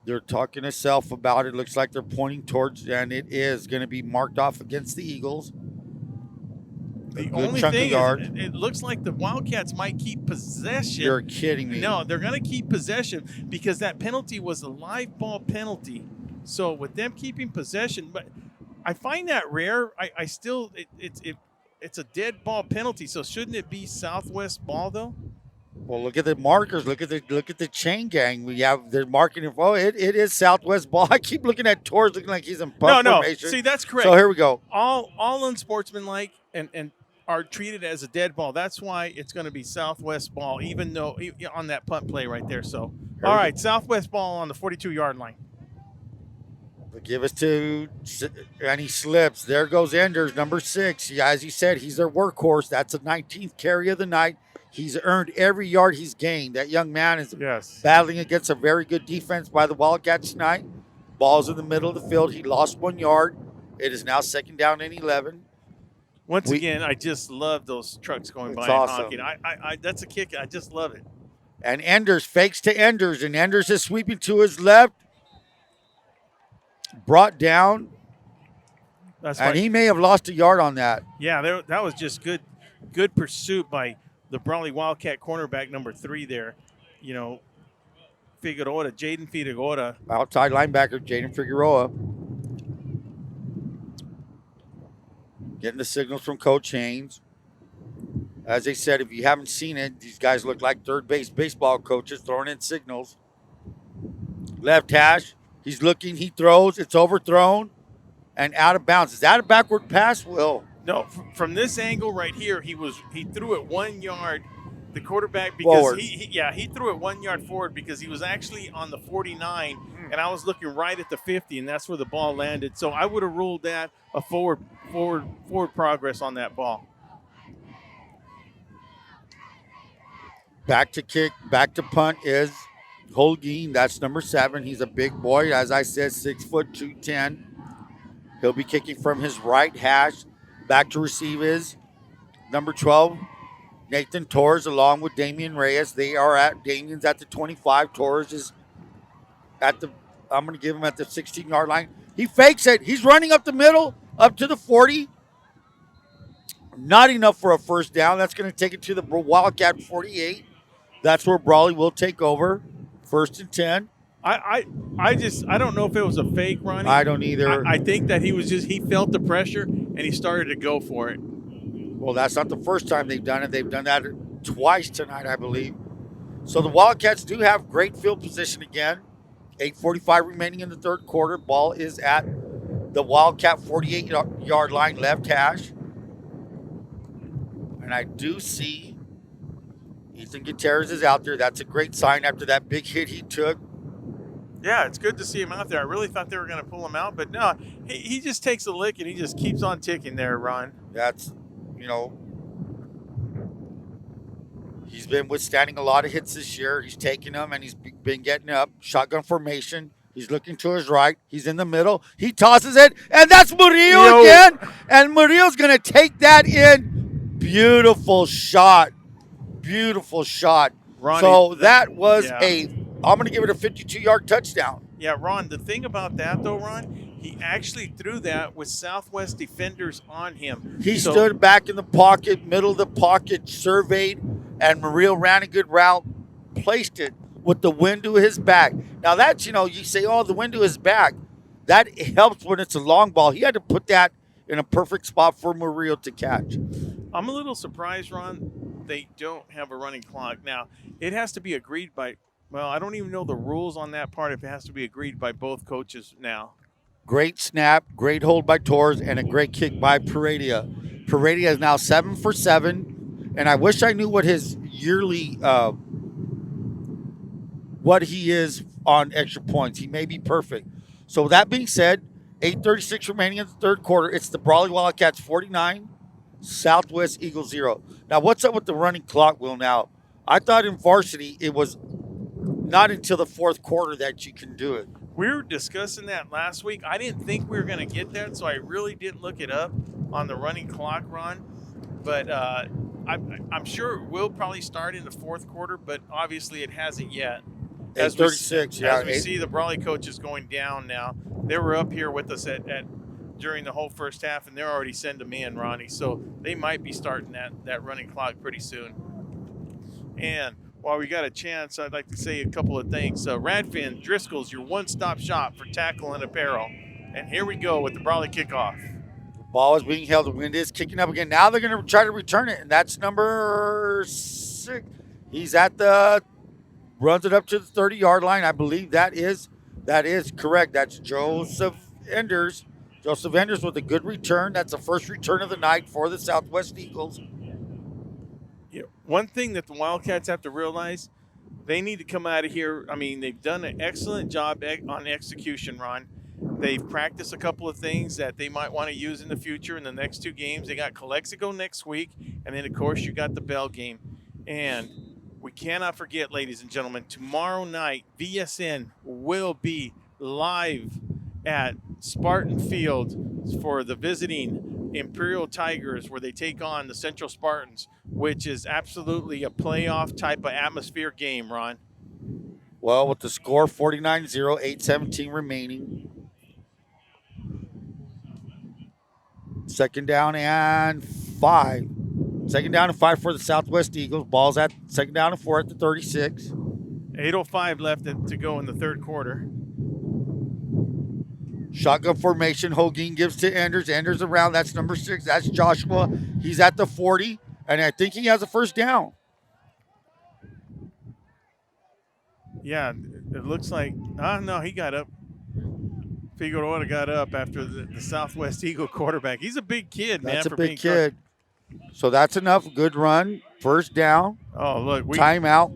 They're talking to Self about it. Looks like they're pointing towards, and it is going to be marked off against the Eagles. The only thing is, it looks like the Wildcats might keep possession. You're kidding me. No, they're going to keep possession because that penalty was a live ball penalty. So with them keeping possession, but I find that rare. I still it's a dead ball penalty. So shouldn't it be Southwest ball though? Well, look at the markers. Look at the chain gang. We have they're marking it. Oh, it is Southwest ball. I keep looking at Torres, looking like he's in punt No. formation. See, that's correct. So here we go. All unsportsmanlike and are treated as a dead ball. That's why it's going to be Southwest ball, even though on that punt play right there. So, all right, Southwest ball on the 42-yard line. Give us to, and he slips. There goes Enders, number 6. Yeah, as you said, he's their workhorse. That's the 19th carry of the night. He's earned every yard he's gained. That young man is battling against a very good defense by the Wildcats tonight. Ball's in the middle of the field. He lost 1 yard. It is now 2nd down and 11. Once again, I just love those trucks going by and honking. That's a kick. I just love it. And Enders fakes to Enders, and Enders is sweeping to his left. Brought down, and he may have lost a yard on that. Yeah, that was just good pursuit by the Brawley Wildcat cornerback number 3 there. You know, Jaden Figueroa. Outside linebacker, Jaden Figueroa. Getting the signals from Coach Haynes. As they said, if you haven't seen it, these guys look like third base baseball coaches throwing in signals. Left hash. He's looking, he throws, it's overthrown, and out of bounds. Is that a backward pass, Will? No, from this angle right here, he threw it 1 yard. The quarterback, because forward. he threw it 1 yard forward because he was actually on the 49, and I was looking right at the 50, and that's where the ball landed. So I would have ruled that a forward progress on that ball. Back to kick, back to punt is Holguin. That's number 7. He's a big boy. As I said, 6 foot 210. He'll be kicking from his right hash. Back to receive is number 12, Nathan Torres, along with Damian Reyes. Damian's at the 25. Torres is I'm going to give him at the 16-yard line. He fakes it. He's running up the middle, up to the 40. Not enough for a first down. That's going to take it to the Wildcat 48. That's where Brawley will take over. 1st and 10. I don't know if it was a fake, Ronnie. I don't either. I think that he felt the pressure and he started to go for it. Well, that's not the first time they've done it. They've done that twice tonight, I believe. So the Wildcats do have great field position again. 8:45 remaining in the third quarter. Ball is at the Wildcat 48-yard line, left hash. And I do see Ethan Gutierrez is out there. That's a great sign after that big hit he took. Yeah, it's good to see him out there. I really thought they were going to pull him out, but no, he just takes a lick and he just keeps on ticking there, Ron. That's, he's been withstanding a lot of hits this year. He's taking them and he's been getting up. Shotgun formation. He's looking to his right. He's in the middle. He tosses it, and that's Murillo again. And Murillo's going to take that in. Beautiful shot. Beautiful shot. Ronnie, so that was I'm going to give it a 52-yard touchdown. Yeah, Ron, the thing about that, though, Ron, he actually threw that with Southwest defenders on him. He stood back in the pocket, middle of the pocket, surveyed, and Murillo ran a good route, placed it with the wind to his back. Now, that's, you say, the wind to his back. That helps when it's a long ball. He had to put that in a perfect spot for Murillo to catch. I'm a little surprised, Ron, they don't have a running clock. Now, it has to be agreed by – well, I don't even know the rules on that part if it has to be agreed by both coaches now. Great snap, great hold by Torres, and a great kick by Paredia. Paredia is now 7 for 7, and I wish I knew what his yearly what he is on extra points. He may be perfect. So that being said, 8:36 remaining in the third quarter. It's the Brawley Wildcats 49, Southwest Eagles 0. Now, what's up with the running clock, Will, now? I thought in varsity it was not until the fourth quarter that you can do it. We were discussing that last week. I didn't think we were going to get there, so I really didn't look it up on the running clock, Ron. But I'm sure it will probably start in the fourth quarter, but obviously it hasn't yet. 8:36, As we see the Brawley coaches going down now. They were up here with us at during the whole first half, and they're already sending them in, Ronnie. So they might be starting that running clock pretty soon. And while we got a chance, I'd like to say a couple of things. Radfin Driscoll's your one-stop shop for tackle and apparel. And here we go with the Brawley kickoff. The ball is being held. The wind is kicking up again. Now they're going to try to return it, and that's number 6. He's runs it up to the 30-yard line. I believe that is correct. That's Joseph Enders. Joseph Enders with a good return. That's the first return of the night for the Southwest Eagles. One thing that the Wildcats have to realize, they need to come out of here. I mean, they've done an excellent job on execution, Ron. They've practiced a couple of things that they might want to use in the future in the next 2 games. They got Calexico next week, and then, of course, you got the Bell game. And we cannot forget, ladies and gentlemen, tomorrow night, VSN will be live at Spartan Field for the visiting Imperial Tigers, where they take on the Central Spartans, which is absolutely a playoff type of atmosphere game, Ron. Well, with the score 49-0, 8:17 remaining. Second down and 5. Second down and 5 for the Southwest Eagles. Ball's at second down and 4 at the 36. 8:05 left to go in the third quarter. Shotgun formation. Holguin gives to Enders. Enders around. That's number 6. That's Joshua. He's at the 40, and I think he has a first down. Yeah, it looks like. No, he got up. Figueroa got up after the Southwest Eagle quarterback. He's a big kid, man. That's a big kid. So that's enough. Good run. First down. Oh, look. Timeout.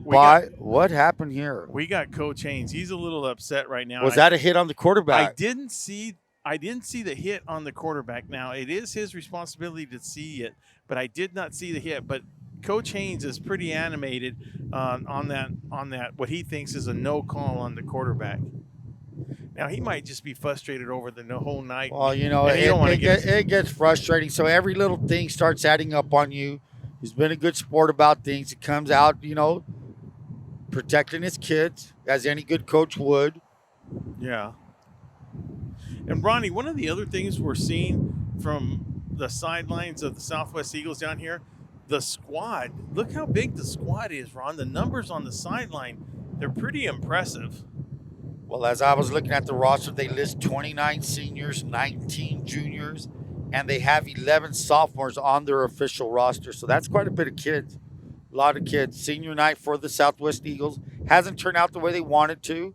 What happened here? We got Coach Haynes. He's a little upset right now. Was that a hit on the quarterback? I didn't see the hit on the quarterback. Now, it is his responsibility to see it, but I did not see the hit. But Coach Haynes is pretty animated on that, what he thinks is a no call on the quarterback. Now, he might just be frustrated over the whole night. Well, it gets frustrating. So every little thing starts adding up on you. He's been a good sport about things. He comes out, protecting his kids, as any good coach would. Yeah. And, Ronnie, one of the other things we're seeing from the sidelines of the Southwest Eagles down here, the squad. Look how big the squad is, Ron. The numbers on the sideline, they're pretty impressive. Well, as I was looking at the roster, they list 29 seniors, 19 juniors, and they have 11 sophomores on their official roster. So that's quite a bit of kids. A lot of kids. Senior night for the Southwest Eagles. Hasn't turned out the way they wanted to.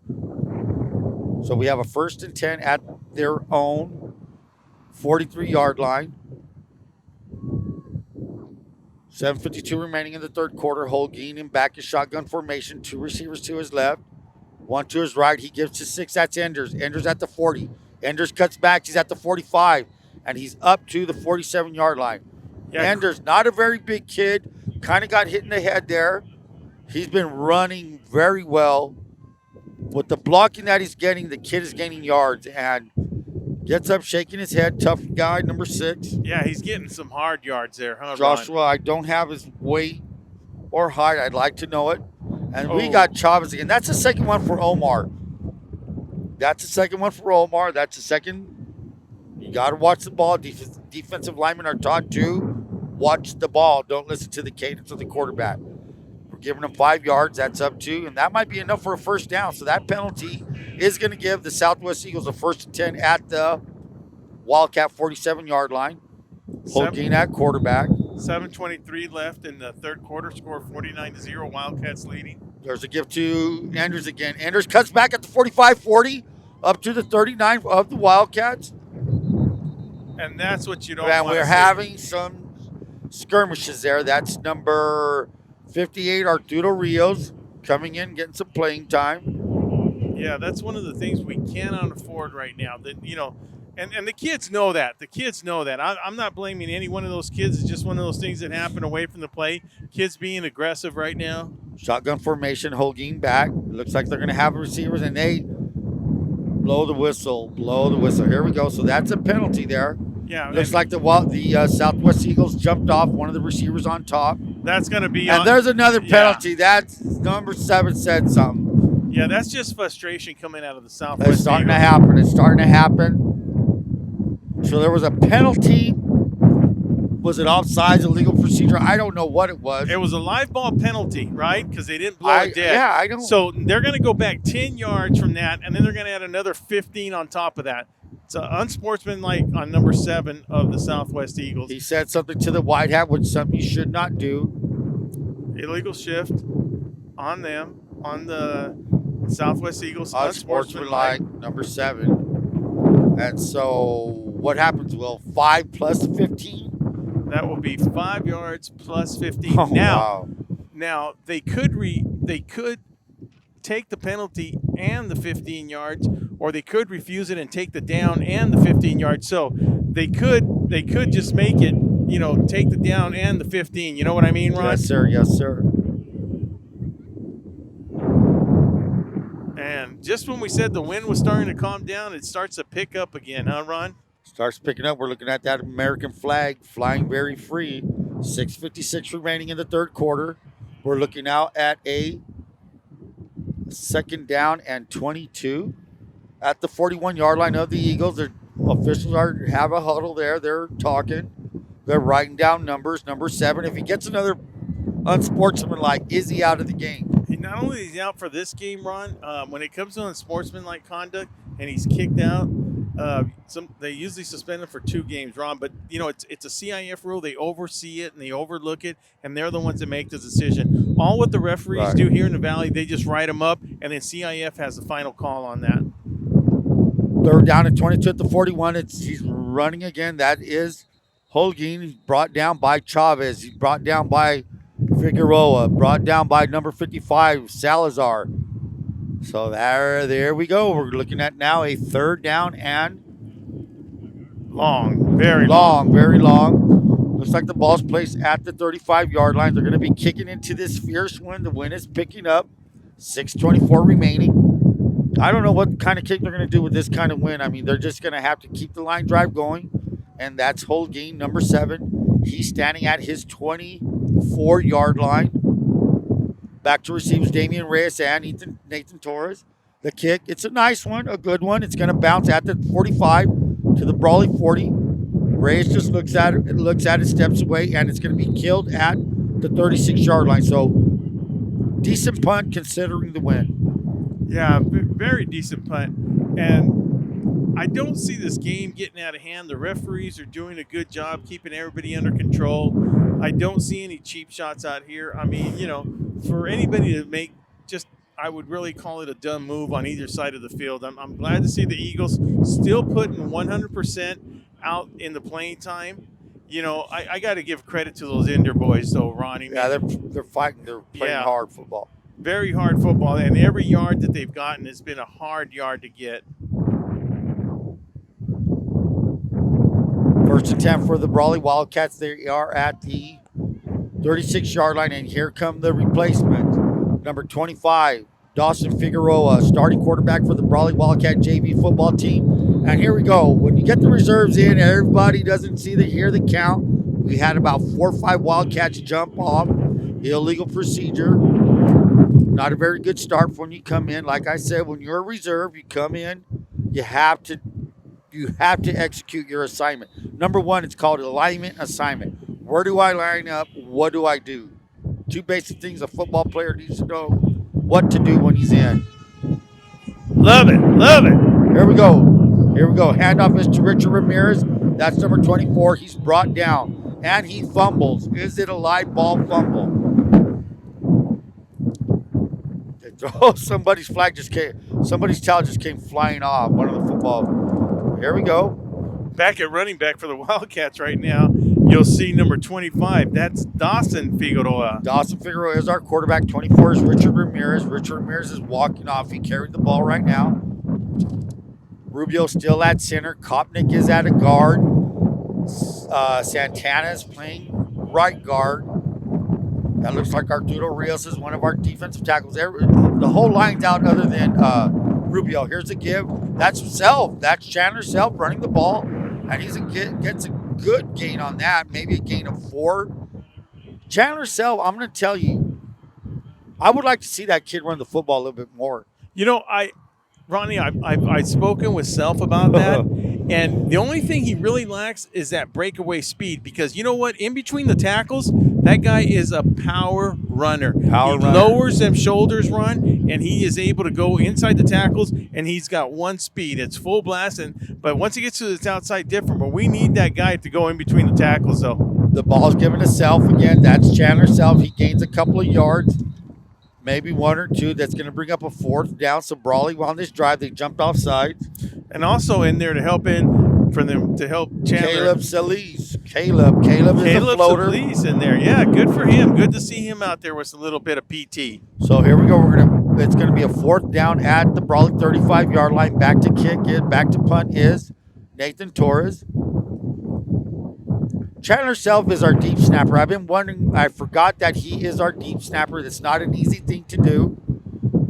So we have a 1st and 10 at their own 43-yard line. 7:52 remaining in the third quarter. Holguin in back in shotgun formation. 2 receivers to his left. 1 to his right. He gives to 6. That's Enders. Enders at the 40. Enders cuts back. He's at the 45. And he's up to the 47-yard line. Yeah. Enders, not a very big kid. Kind of got hit in the head there. He's been running very well. With the blocking that he's getting, the kid is gaining yards. And gets up shaking his head. Tough guy, number 6. Yeah, he's getting some hard yards there, huh, Joshua, Ron? I don't have his weight or height. I'd like to know it. And we got Chavez again. That's the second one for Omar. That's the second one for Omar. That's the second. You got to watch the ball. Defensive linemen are taught to watch the ball. Don't listen to the cadence of the quarterback. We're giving him 5 yards. That's up to. And that might be enough for a first down. So that penalty is going to give the Southwest Eagles a 1st and 10 at the Wildcat 47-yard line. Holguin at quarterback. 7:23 left in the third quarter. Score 49-0. Wildcats leading. There's a give to Enders again. Enders cuts back at the 45-40 up to the 39 of the Wildcats. And that's what you don't want. And we're having some skirmishes there. That's number 58, Arturo Rios, coming in, getting some playing time. Yeah, that's one of the things we cannot afford right now. That And the kids know that. The kids know that. I'm not blaming any one of those kids. It's just one of those things that happen away from the play. Kids being aggressive right now. Shotgun formation, Holguin back. It looks like they're going to have receivers, and they blow the whistle. Blow the whistle. Here we go. So that's a penalty there. Yeah. Looks like the Southwest Eagles jumped off one of the receivers on top. That's going to be. And there's another penalty. Yeah. That's number 7 said something. Yeah, that's just frustration coming out of the Southwest It's starting Eagles. to happen. It's starting to happen. So there was a penalty. Was it offsides, illegal procedure? I don't know what it was. It was a live ball penalty, right? Because they didn't blow it dead. Yeah, I don't. So they're going to go back 10 yards from that, and then they're going to add another 15 on top of that. It's unsportsmanlike on number 7 of the Southwest Eagles. He said something to the white hat, which something you should not do. Illegal shift. on them, on the Southwest Eagles. Unsportsmanlike, number 7. And so what happens, Will? 5 plus 15? That will be 5 yards plus 15. Oh, wow. Now they could take the penalty and the 15 yards, or they could refuse it and take the down and the 15 yards. So they could just make it, take the down and the 15. You know what I mean, Ron? Yes, sir. Yes, sir. And just when we said the wind was starting to calm down, it starts to pick up again, huh, Ron? Starts picking up. We're looking at that American flag flying very free. 6:56 remaining in the third quarter. We're looking out at a second down and 22 at the 41-yard line of the Eagles. The officials have a huddle there. They're talking. They're writing down numbers. Number 7. If he gets another unsportsmanlike, is he out of the game? Not only is he out for this game, Ron, when it comes to unsportsmanlike conduct and he's kicked out, they usually suspend him for 2 games, Ron. But, it's a CIF rule. They oversee it and they overlook it, and they're the ones that make the decision. All what the referees do here in the Valley, they just write them up, and then CIF has the final call on that. Third down at 22 at the 41. He's running again. That is Holguin. He's brought down by Chavez. He's brought down by Figueroa, brought down by number 55, Salazar. So there we go. We're looking at now a third down and long, very long. Looks like the ball's placed at the 35-yard line. They're going to be kicking into this fierce wind. The wind is picking up. 6:24 remaining. I don't know what kind of kick they're going to do with this kind of wind. I mean, they're just going to have to keep the line drive going. And that's Holguin, number 7. He's standing at his 24-yard line. Back to receive Damian Reyes and Nathan Torres. The kick, it's a nice one, a good one. It's going to bounce at the 45 to the Brawley 40. Reyes just looks at it, steps away, and it's going to be killed at the 36-yard line. So, decent punt considering the win. Yeah, very decent punt. And I don't see this game getting out of hand. The referees are doing a good job keeping everybody under control. I don't see any cheap shots out here. I mean, for anybody to make I would really call it a dumb move on either side of the field. I'm glad to see the Eagles still putting 100% out in the playing time. I got to give credit to those Ender boys, though, Ronnie. Yeah, they're fighting. They're playing hard football. Very hard football, and every yard that they've gotten has been a hard yard to get. First attempt for the Brawley Wildcats. They are at the 36-yard line, and here come the replacement. Number 25, Dawson Figueroa, starting quarterback for the Brawley Wildcat JV football team. And here we go. When you get the reserves in, everybody doesn't hear the count. We had about 4 or 5 Wildcats jump off. Illegal procedure. Not a very good start when you come in. Like I said, when you're a reserve, you come in, you have to execute your assignment. Number 1, it's called alignment assignment. Where do I line up? What do I do? 2 basic things a football player needs to know what to do when he's in. Love it. Here we go. Handoff is to Richard Ramirez. That's number 24. He's brought down, and he fumbles. Is it a live ball fumble? Somebody's towel just came flying off. One of the football. Here we go. Back at running back for the Wildcats right now, you'll see number 25. That's Dawson Figueroa. Dawson Figueroa is our quarterback. 24 is Richard Ramirez. Richard Ramirez is walking off. He carried the ball right now. Rubio still at center. Kopnick is at a guard. Santana is playing right guard. That looks like Arturo Rios is one of our defensive tackles. The whole line's out other than Rubio. Here's a give. That's Self. That's Chandler Self running the ball. And gets a good gain on that. Maybe a gain of 4. Chandler Self, I'm going to tell you, I would like to see that kid run the football a little bit more. Ronnie, I've spoken with Self about that. And the only thing he really lacks is that breakaway speed, because you know what? In between the tackles, that guy is a power runner. He lowers them shoulders, Ron, and he is able to go inside the tackles, and he's got one speed. It's full blast, but once he gets to this outside, different. But we need that guy to go in between the tackles, though. The ball's given to Self again. That's Chandler Self. He gains a couple of yards. maybe one or two. That's going to bring up a 4th down. So Brawley on this drive, they jumped off sides. And also in there to help in for them to help Chandler. Caleb Solis. Caleb is a floater. Solis in there. Yeah, good for him. Good to see him out there with a little bit of PT. So here we go. It's going to be a 4th down at the Brawley 35-yard line. Back to kick it. Back to punt is Nathan Torres. Chandler Self is our deep snapper. I've been wondering. I forgot that he is our deep snapper. It's not an easy thing to do.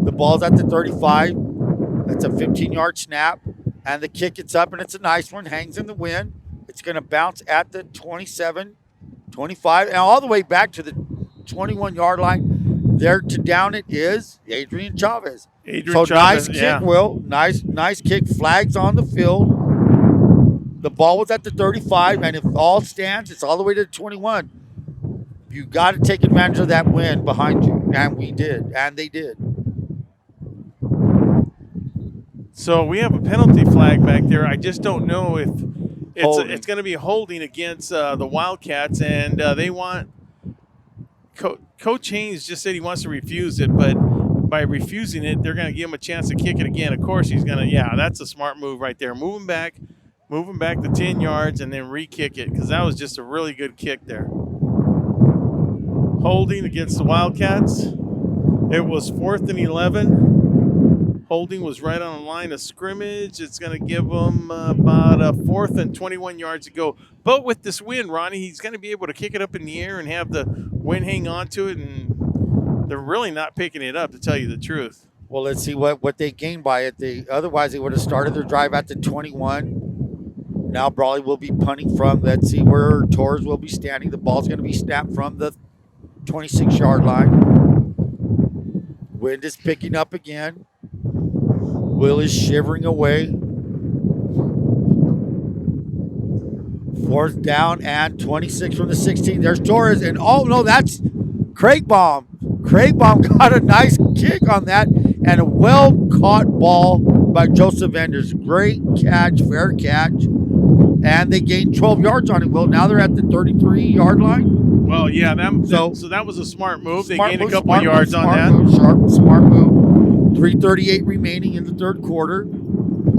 The ball's at the 35. That's a 15-yard snap. And the kick, it's up, and it's a nice one. Hangs in the wind. It's going to bounce at the 27, 25, and all the way back to the 21-yard line. There to down it is Adrian Chavez. Nice kick, Will. Nice kick. Flags on the field. The ball was at the 35, and if all stands, it's all the way to the 21. You got to take advantage of that wind behind you, and we did, and they did. So we have a penalty flag back there. I just don't know if it's going to be holding against the Wildcats, and they want Coach Haynes just said he wants to refuse it, but by refusing it, they're going to give him a chance to kick it again. Of course, he's going to. Yeah, that's a smart move right there. Move him back the 10 yards, and then re-kick it because that was just a really good kick there. Holding against the Wildcats. It was 4th and 11. Holding was right on the line of scrimmage. It's going to give them about a 4th and 21 yards to go. But with this wind, Ronnie, he's going to be able to kick it up in the air and have the wind hang on to it. And they're really not picking it up, to tell you the truth. Well, let's see what they gained by it. Otherwise, they would have started their drive at the 21. Now Brawley will be punting from. Let's see where Torres will be standing. The ball's going to be snapped from the 26-yard line. Wind is picking up again. Will is shivering away. 4th down and 26 from the 16. There's Torres, and oh no, that's Craigbaum. Craigbaum got a nice kick on that, and a well-caught ball by Joseph Enders. Great catch, fair catch, and they gained 12 yards on it. Well, now they're at the 33-yard line. Well, yeah, so that was a smart move. They gained a couple yards on that. Smart move. 3:38 remaining in the 3rd quarter.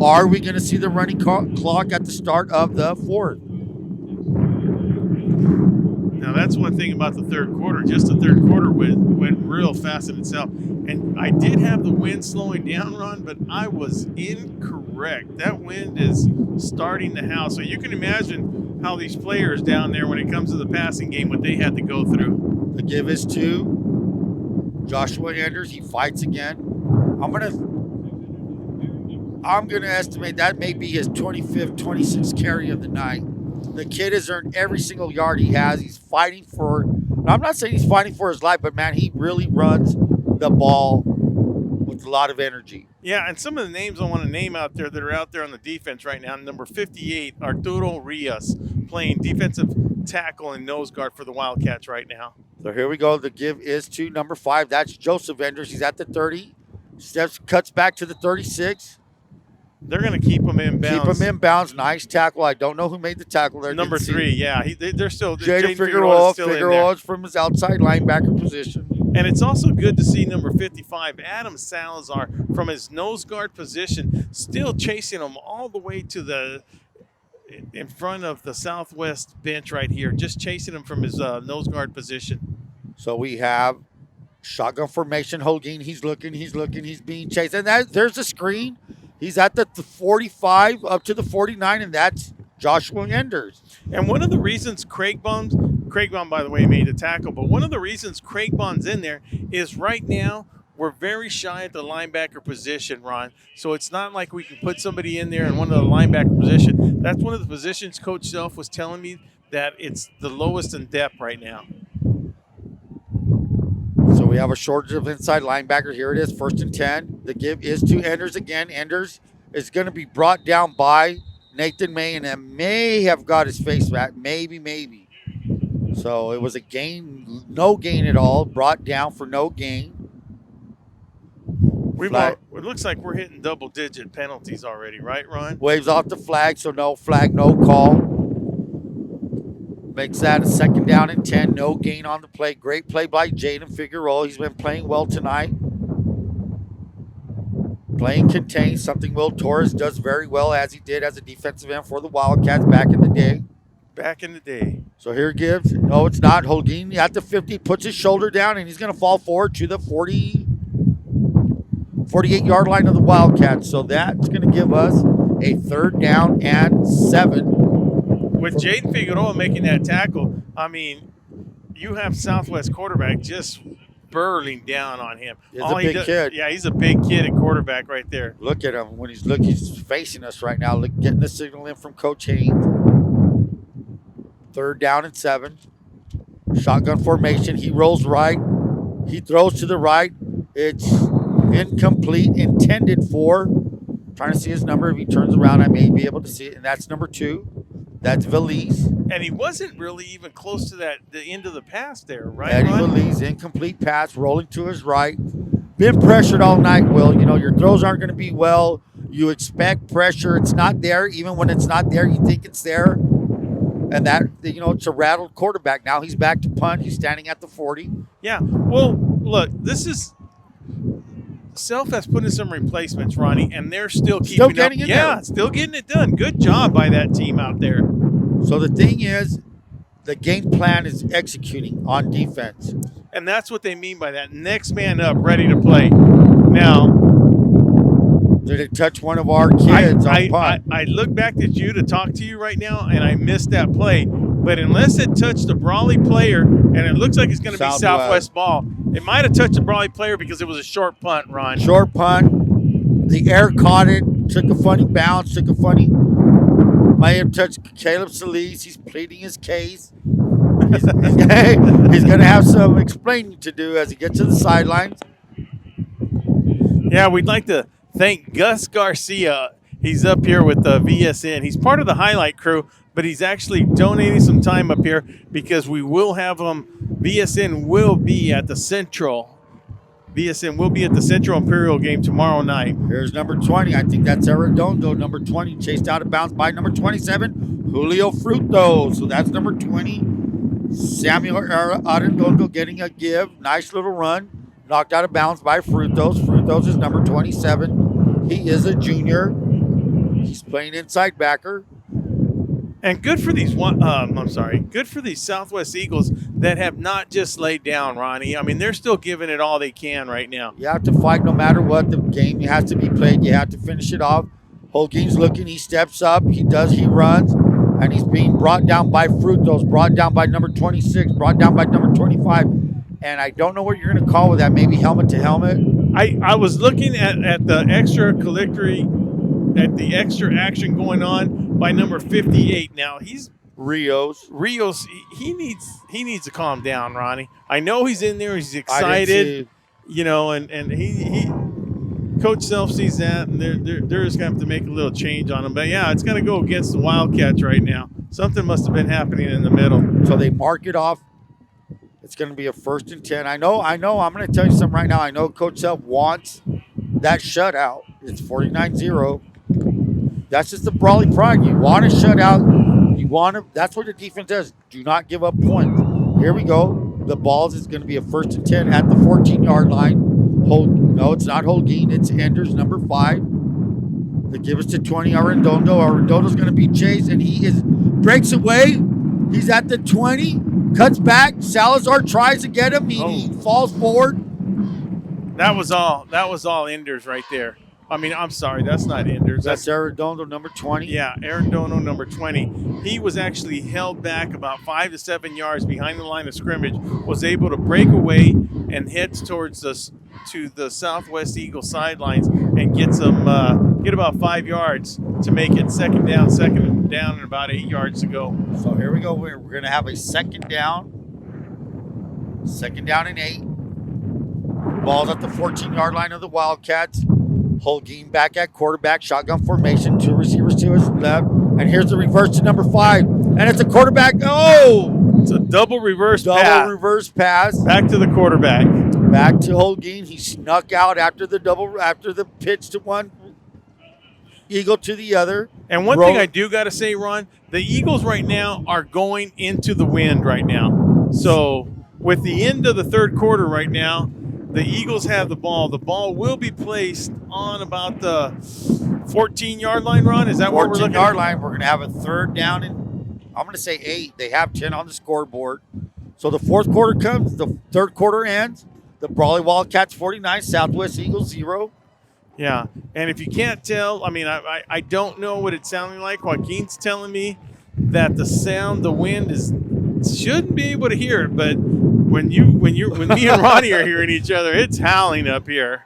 Are we going to see the running clock at the start of the 4th? Now, that's one thing about the 3rd quarter. Just the 3rd quarter went real fast in itself. And I did have the wind slowing down, Ron, but I was incorrect. That wind is starting to howl. So you can imagine how these players down there, when it comes to the passing game, what they had to go through. The give is to Joshua Enders. He fights again. I'm gonna estimate that may be his 25th, 26th carry of the night. The kid has earned every single yard he has. He's fighting for. I'm not saying he's fighting for his life, but man, he really runs the ball with a lot of energy. Yeah, and some of the names I want to name out there that are out there on the defense right now. Number 58, Arturo Rios, playing defensive tackle and nose guard for the Wildcats right now. So here we go. The give is to number 5. That's Joseph Enders. He's at the 30. Cuts back to the 36. They're going to keep him in bounds. Nice tackle. I don't know who made the tackle there. Number 3, yeah. They're still. Jaden Figueroa is from his outside linebacker position. And it's also good to see number 55, Adam Salazar, from his nose guard position, still chasing him all the way to in front of the southwest bench right here, just chasing him from his nose guard position. So we have shotgun formation. Holguin, he's looking, he's being chased. And there's a screen. He's at the 45 up to the 49, and that's Joshua Enders. And one of the reasons Craigbaum, by the way, made the tackle, but one of the reasons Craigbaum's in there is right now we're very shy at the linebacker position, Ron. So it's not like we can put somebody in there in one of the linebacker position. That's one of the positions Coach Self was telling me that it's the lowest in depth right now. So we have a shortage of inside linebacker. Here it is, 1st and 10. The give is to Enders again. Enders is going to be brought down by Nathan May, and that may have got his face back. Maybe. So it was a gain, no gain at all. Brought down for no gain. It looks like we're hitting double-digit penalties already, right, Ron? Waves off the flag, so no flag, no call. Makes that a 2nd down and 10. No gain on the play. Great play by Jaden Figueroa. He's been playing well tonight. Playing contained, something Will Torres does very well, as he did as a defensive end for the Wildcats back in the day. Back in the day. So here Gibbs. No, it's not. Holguin at the 50 puts his shoulder down, and he's going to fall forward to the 48-yard line of the Wildcats. So that's going to give us a 3rd down and 7. With Jaden Figueroa making that tackle, I mean, you have Southwest quarterback just burling down on him. He's a big kid. Yeah, he's a big kid at quarterback right there. Look at him when he's facing us right now. Look, getting the signal in from Coach Haynes. 3rd down and 7. Shotgun formation. He rolls right. He throws to the right. It's incomplete. Intended for. Trying to see his number. If he turns around, I may be able to see it. And that's number 2. That's Valise. And he wasn't really even close to the end of the pass there, right? Eddie Valise, incomplete pass, rolling to his right. Been pressured all night, Will. You know, your throws aren't going to be well. You expect pressure. It's not there. Even when it's not there, you think it's there. And that, you know, it's a rattled quarterback. Now he's back to punt. He's standing at the 40. Yeah. Well, look, this is Self has put in some replacements, Ronnie, and they're still keeping up. Yeah, still getting it done. Good job by that team out there. So the thing is, the game plan is executing on defense. And that's what they mean by that. Next man up, ready to play. Now, did it touch one of our kids on punt? I look back at you to talk to you right now, and I missed that play. But unless it touched the Brawley player, and it looks like it's going to be Southwest ball, it might have touched the Brawley player because it was a short punt, Ron. Short punt. The air caught it, took a funny bounce, might have touched Caleb Solis. He's pleading his case. He's going to have some explaining to do as he gets to the sidelines. Yeah, we'd like to thank Gus Garcia. He's up here with the VSN. He's part of the highlight crew, but he's actually donating some time up here because we will have VSN will be at the Central. VSN will be at the Central Imperial game tomorrow night. Here's number 20. I think that's Arredondo. Number 20 chased out of bounds by number 27, Julio Fruto. So that's number 20. Samuel Arredondo getting a give. Nice little run. Knocked out of bounds by Frutos. Frutos is number 27. He is a junior. He's playing inside backer. And good for these good for these Southwest Eagles that have not just laid down, Ronnie. I mean, they're still giving it all they can right now. You have to fight no matter what. The game has to be played. You have to finish it off. Holguin's looking. He steps up. He runs. And he's being brought down by Frutos, brought down by number 26, brought down by number 25. And I don't know what you're going to call with that. Maybe helmet to helmet. I was looking at the extra action going on by number 58. Now he's Rios. He needs to calm down, Ronnie. I know he's in there. He's excited, you know, and he Coach Self sees that, and they're just gonna have to make a little change on him. But yeah, it's gonna go against the Wildcats right now. Something must have been happening in the middle. So they mark it off. It's going to be a 1st and 10. I know. I'm going to tell you something right now. I know Coach Self wants that shutout. It's 49-0. That's just the Brawley pride. You want to shut out. That's what the defense does. Do not give up points. Here we go. The balls is going to be a 1st and 10 at the 14-yard line. No, it's not Holguin. It's Enders, number 5. They give us to 20, Arredondo. Arredondo's going to be chased, and he breaks away. He's at the 20. Cuts back. Salazar tries to get him. He falls forward. That was all Enders right there. I mean, I'm sorry. That's not Enders. That's Arredondo, number 20. Yeah, Arredondo, number 20. He was actually held back about 5 to 7 yards behind the line of scrimmage, was able to break away and heads towards the Southwest Eagle sidelines and get about 5 yards to make it second down and about 8 yards to go. So here we go. We're going to have a second down and 8. Ball's at the 14-yard line of the Wildcats. Holguin back at quarterback, shotgun formation, 2 receivers to his left. And here's the reverse to number 5. And it's a quarterback. Oh! It's a double reverse pass. Back to the quarterback. Back to Holguin. He snuck out after the pitch to one. eagle to the other. And one thing I do got to say, Ron, the Eagles right now are going into the wind right now. So with the end of the third quarter right now, the Eagles have the ball. The ball will be placed on about the 14-yard line, Ron. Is that what we're looking at? 14-yard line. We're going to have a third down and I'm going to say 8. They have 10 on the scoreboard. So the fourth quarter comes, the third quarter ends. The Brawley Wildcats 49, Southwest Eagles 0. Yeah, and if you can't tell, I mean, I don't know what it's sounding like. Joaquin's telling me that the wind shouldn't be able to hear it, but when me and Ronnie are hearing each other, it's howling up here.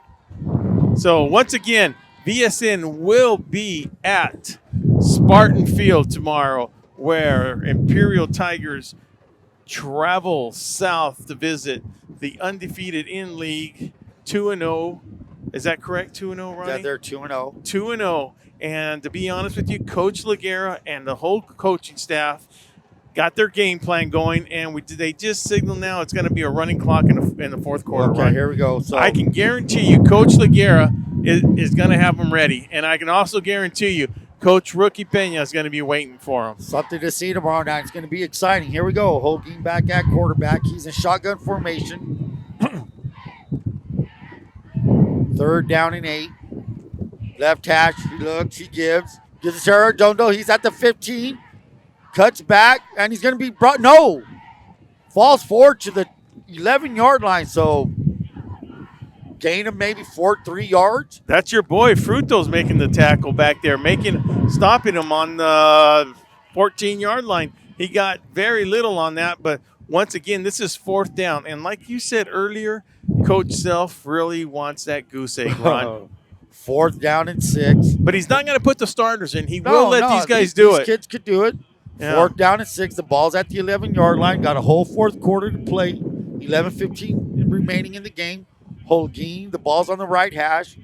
So once again, VSN will be at Spartan Field tomorrow, where Imperial Tigers travel south to visit the undefeated in league 2-0. Is that correct? 2-0, Ronnie? Yeah, they're 2-0. 2-0. And to be honest with you, Coach Laguerra and the whole coaching staff got their game plan going, and they just signaled now it's going to be a running clock in the fourth quarter. Okay, right? Here we go. So I can guarantee you Coach Laguerra is going to have them ready. And I can also guarantee you Coach Rookie Pena is going to be waiting for him. Something to see tomorrow night. It's going to be exciting. Here we go. Holguin back at quarterback. He's in shotgun formation. Third down and 8. Left hash. He looks. He gives. Gives it to Arredondo. He's at the 15. Cuts back. And he's going to be brought. No. Falls forward to the 11-yard line. So gain of maybe 3 yards. That's your boy Fruto's making the tackle back there, stopping him on the 14-yard line. He got very little on that, but once again, this is fourth down. And like you said earlier, Coach Self really wants that goose egg run. Fourth down and 6. But he's not going to put the starters in. He will let these guys do it. These kids could do it. Yeah. Fourth down and 6. The ball's at the 11-yard line. Got a whole fourth quarter to play. 11:15 remaining in the game. Holguin, the ball's on the right hash.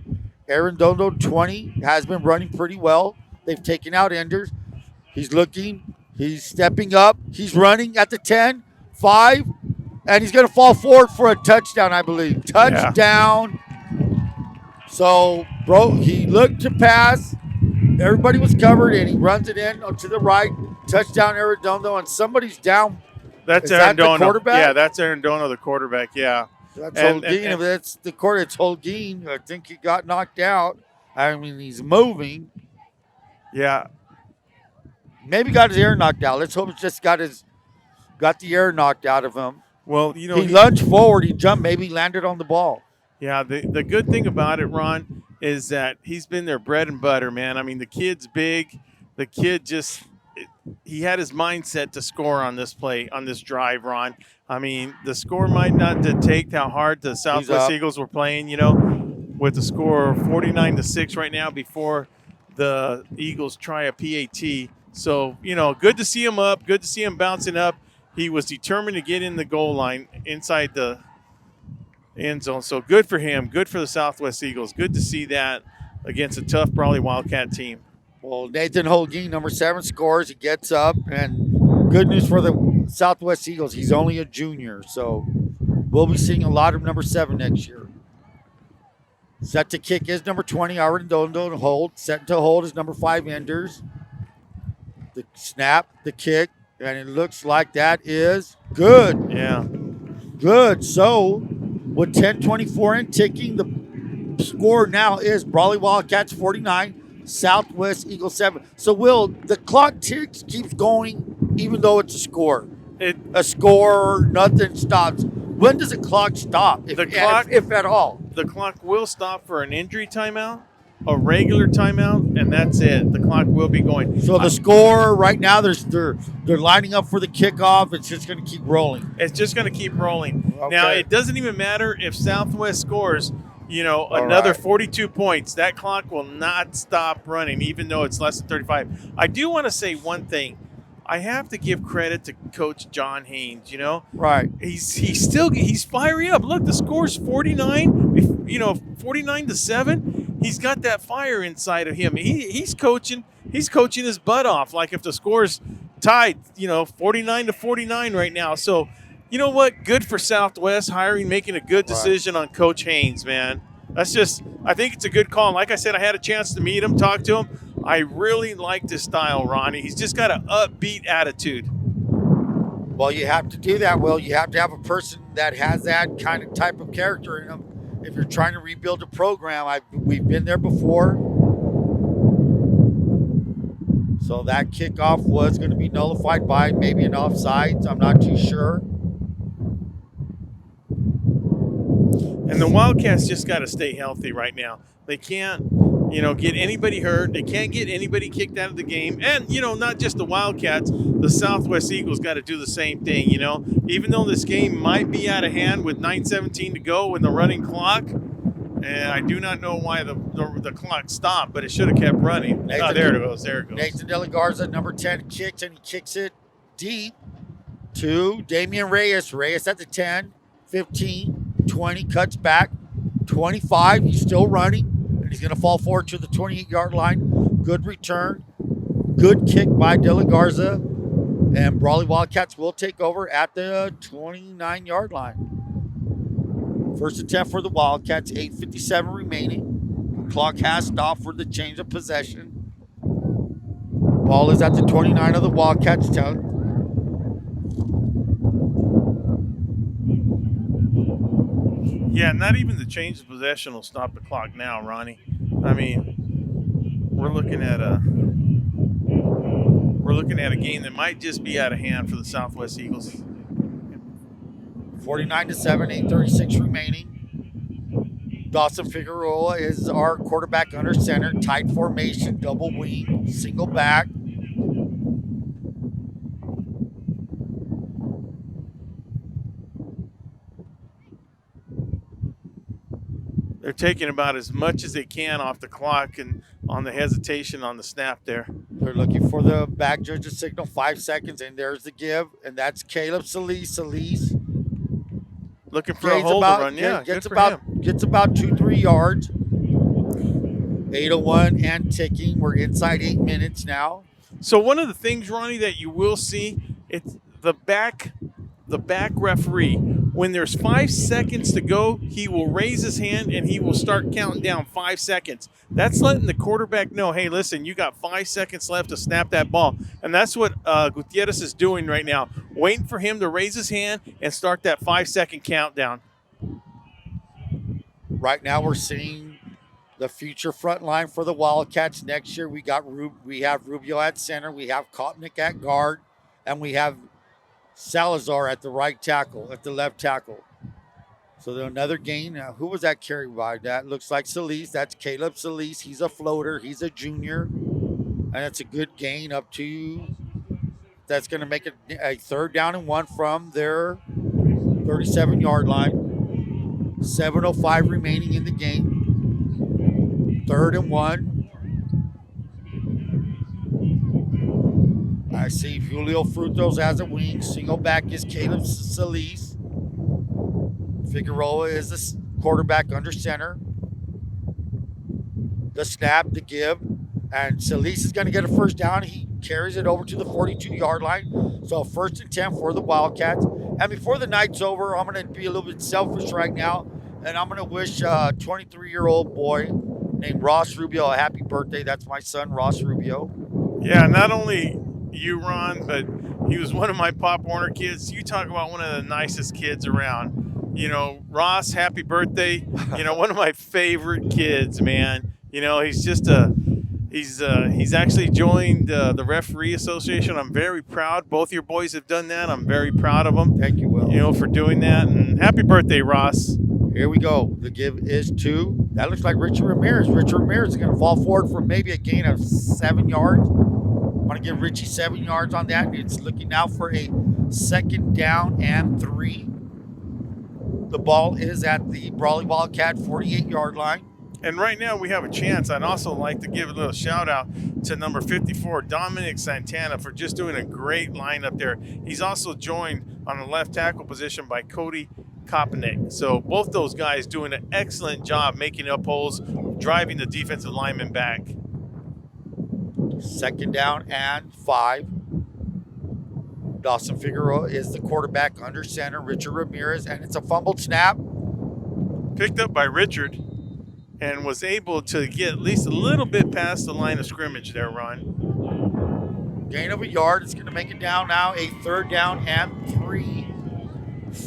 Arredondo, 20, has been running pretty well. They've taken out Enders. He's looking. He's stepping up. He's running at the 10, 5, and he's going to fall forward for a touchdown, I believe. Touchdown. Yeah. So, he looked to pass. Everybody was covered, and he runs it in to the right. Touchdown, Arredondo, and somebody's down. That's Arredondo. That the quarterback? Yeah, that's Arredondo, the quarterback, yeah. That's Holguin. If that's the quarter, it's Holguin. I think he got knocked out. I mean, he's moving. Yeah. Maybe got his air knocked out. Let's hope it's just got the air knocked out of him. Well, you know, he lunged forward. He jumped. Maybe landed on the ball. Yeah, the good thing about it, Ron, is that he's been their bread and butter, man. I mean, the kid's big. The kid he had his mindset to score on this play, on this drive, Ron. I mean, the score might not detect how hard the Southwest Eagles were playing, with the score 49-6 right now before the Eagles try a PAT. So, good to see him up, good to see him bouncing up. He was determined to get in the goal line inside the end zone. So good for him, good for the Southwest Eagles. Good to see that against a tough Brawley Wildcat team. Well, Nathan Holguin, number 7, scores. He gets up, and good news for the Southwest Eagles. He's only a junior, so we'll be seeing a lot of number 7 next year. Set to kick is number 20, Arredondo, to hold. Set to hold is number 5, Enders. The snap, the kick, and it looks like that is good. Yeah. Good. So, with 10:24 and ticking, the score now is Brawley Wildcats 49, Southwest Eagles 7. So, Will, the clock keeps going even though it's a score. A score, nothing stops. When does the clock stop, if at all? The clock will stop for an injury timeout, a regular timeout, and that's it. The clock will be going. So the score right now, they're lining up for the kickoff. It's just going to keep rolling. It's just going to keep rolling. Okay. Now, it doesn't even matter if Southwest scores, another 42 points. That clock will not stop running, even though it's less than 35. I do want to say one thing. I have to give credit to Coach John Haynes, Right. He's firing up. Look, the score's 49, 49-7. He's got that fire inside of him. He's coaching his butt off. Like if the score's tied, 49-49 right now. So, you know what? Good for Southwest making a good decision on Coach Haynes, man. I think it's a good call. And like I said, I had a chance to meet him, talk to him. I really like this style, Ronnie. He's just got an upbeat attitude. Well, you have to do that, Will. You have to have a person that has that kind of type of character in them. If you're trying to rebuild a program, we've been there before. So that kickoff was going to be nullified by maybe an offsides. I'm not too sure. And the Wildcats just got to stay healthy right now. They can't, get anybody hurt. They can't get anybody kicked out of the game. And, not just the Wildcats, the Southwest Eagles got to do the same thing, Even though this game might be out of hand with 9:17 to go in the running clock, and I do not know why the clock stopped, but it should have kept running. There it goes. There it goes. Nathan De La Garza, number 10, kicks, and he kicks it deep to Damian Reyes. Reyes at the 10, 15, 20, cuts back, 25. He's still running, and he's going to fall forward to the 28-yard line. Good return. Good kick by De La Garza. And Brawley Wildcats will take over at the 29-yard line. First and 10 for the Wildcats, 8:57 remaining. Clock has stopped for the change of possession. Ball is at the 29 of the Wildcats. Yeah, not even the change of possession will stop the clock now, Ronnie. I mean, we're looking at a game that might just be out of hand for the Southwest Eagles. 49-7, 8:36 remaining. Dawson Figueroa is our quarterback under center. Tight formation, double wing, single back. They're taking about as much as they can off the clock and on the hesitation on the snap there. They're looking for the back judge's signal, 5 seconds, and there's the give, and that's Caleb Solis. Looking for a hold run, yeah. Gets about 2-3 yards. 8:01 and ticking. We're inside 8 minutes now. So one of the things, Ronnie, that you will see, it's the back referee. When there's 5 seconds to go, he will raise his hand and he will start counting down 5 seconds. That's letting the quarterback know, hey, listen, you got 5 seconds left to snap that ball. And that's what Gutierrez is doing right now, waiting for him to raise his hand and start that 5-second countdown. Right now we're seeing the future front line for the Wildcats next year. We have Rubio at center, we have Kopnick at guard, and we have Salazar at the right tackle, at the left tackle. So another gain. Who was that carried by? That looks like Solis. That's Caleb Solis. He's a floater. He's a junior. And it's a good gain up to, that's going to make it a 3rd down and 1 from their 37-yard line. 7:05 remaining in the game. 3rd and 1. I see Julio Frutos as a wing. Single back is Caleb Solis. Figueroa is the quarterback under center. The snap, the give. And Solis is going to get a 1st down. He carries it over to the 42-yard line. So 1st and 10 for the Wildcats. And before the night's over, I'm going to be a little bit selfish right now. And I'm going to wish a 23-year-old boy named Ross Rubio a happy birthday. That's my son, Ross Rubio. Yeah, not only you, Ron, but he was one of my Pop Warner kids. You talk about one of the nicest kids around. Ross, happy birthday. One of my favorite kids, man. He's just he's actually joined the referee association. I'm very proud. Both your boys have done that. I'm very proud of them. Thank you, Will. For doing that. And happy birthday, Ross. Here we go. The give is to, that looks like Richard Ramirez. Richard Ramirez is going to fall forward for maybe a gain of 7 yards. I'm going to give Richie 7 yards on that. It's looking now for a 2nd down and 3. The ball is at the Brawley Wildcat 48-yard line. And right now we have a chance. I'd also like to give a little shout out to number 54, Dominic Santana, for just doing a great lineup there. He's also joined on the left tackle position by Cody Kopnick. So both those guys doing an excellent job making up holes, driving the defensive linemen back. 2nd down and 5. Dawson Figueroa is the quarterback under center. Richard Ramirez, and it's a fumbled snap. Picked up by Richard. and was able to get at least a little bit past the line of scrimmage there, Ron. Gain of a yard. It's going to make it down now. A 3rd down and 3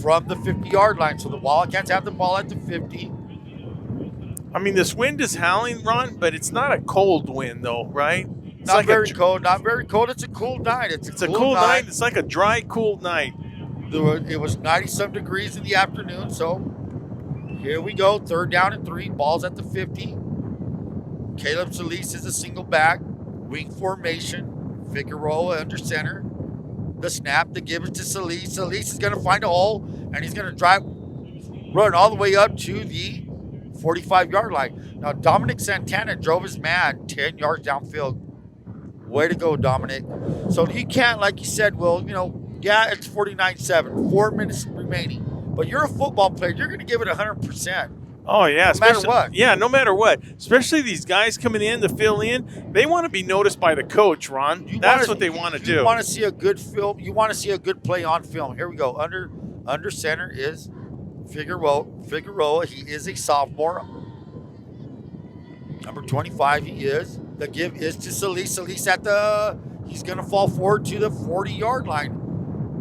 from the 50-yard line. So the Wildcats have the ball at the 50. I mean, this wind is howling, Ron, but it's not a cold wind, though, right? It's Not like very cold. Not very cold. It's a cool night. It's a cool night. It's like a dry, cool night. It was 90-some degrees in the afternoon, so here we go. 3rd down and 3. Ball's at the 50. Caleb Solis is a single back. Wing formation. Figueroa under center. The snap, the give it to Solis. Solis is going to find a hole, and he's going to run all the way up to the 45-yard line. Now, Dominic Santana drove his man 10 yards downfield. Way to go, Dominic. So you can't, like you said, Will, yeah, it's 49-7, 4 minutes remaining. But you're a football player. You're going to give it 100%. Oh, yeah. No matter what. Yeah, no matter what. Especially these guys coming in to fill in. They want to be noticed by the coach, Ron. That's what they want to do. You want to see a good film. You want to see a good play on film. Here we go. Under center is Figueroa. He is a sophomore. Number 25 he is. The give is to Solis. Solis he's going to fall forward to the 40-yard line.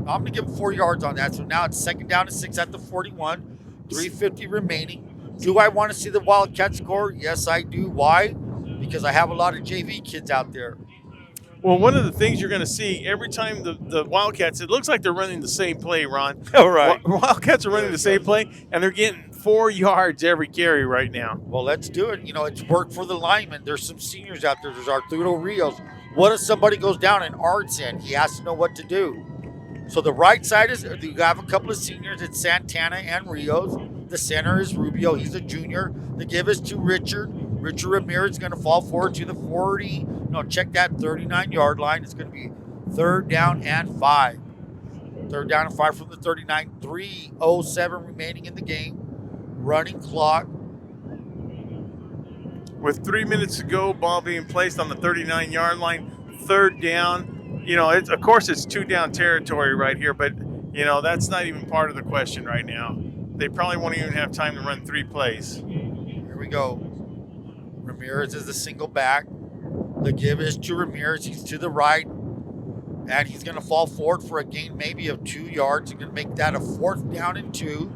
I'm going to give him 4 yards on that. So now it's 2nd down and 6 at the 41. 3:50 remaining. Do I want to see the Wildcats score? Yes, I do. Why? Because I have a lot of JV kids out there. Well, one of the things you're going to see every time the Wildcats, it looks like they're running the same play, Ron. All right. Wildcats are running the same play, and they're getting 4 yards every carry right now. Well, let's do it. It's worked for the linemen. There's some seniors out there. There's Arturo Rios. What if somebody goes down and Art's in? He has to know what to do. So the right side is, you have a couple of seniors. It's Santana and Rios. The center is Rubio. He's a junior. The give is to Richard. Richard Ramirez is going to fall forward to the 39-yard line. It's going to be 3rd down and 5. 3rd down and 5 from the 39. 3:07 remaining in the game. Running clock. With 3 minutes to go, ball being placed on the 39-yard line. 3rd down. Of course, it's 2-down territory right here, but, that's not even part of the question right now. They probably won't even have time to run 3 plays. Here we go. Ramirez is the single back. The give is to Ramirez. He's to the right. And he's going to fall forward for a gain maybe of 2 yards. He's going to make that a 4th down and 2.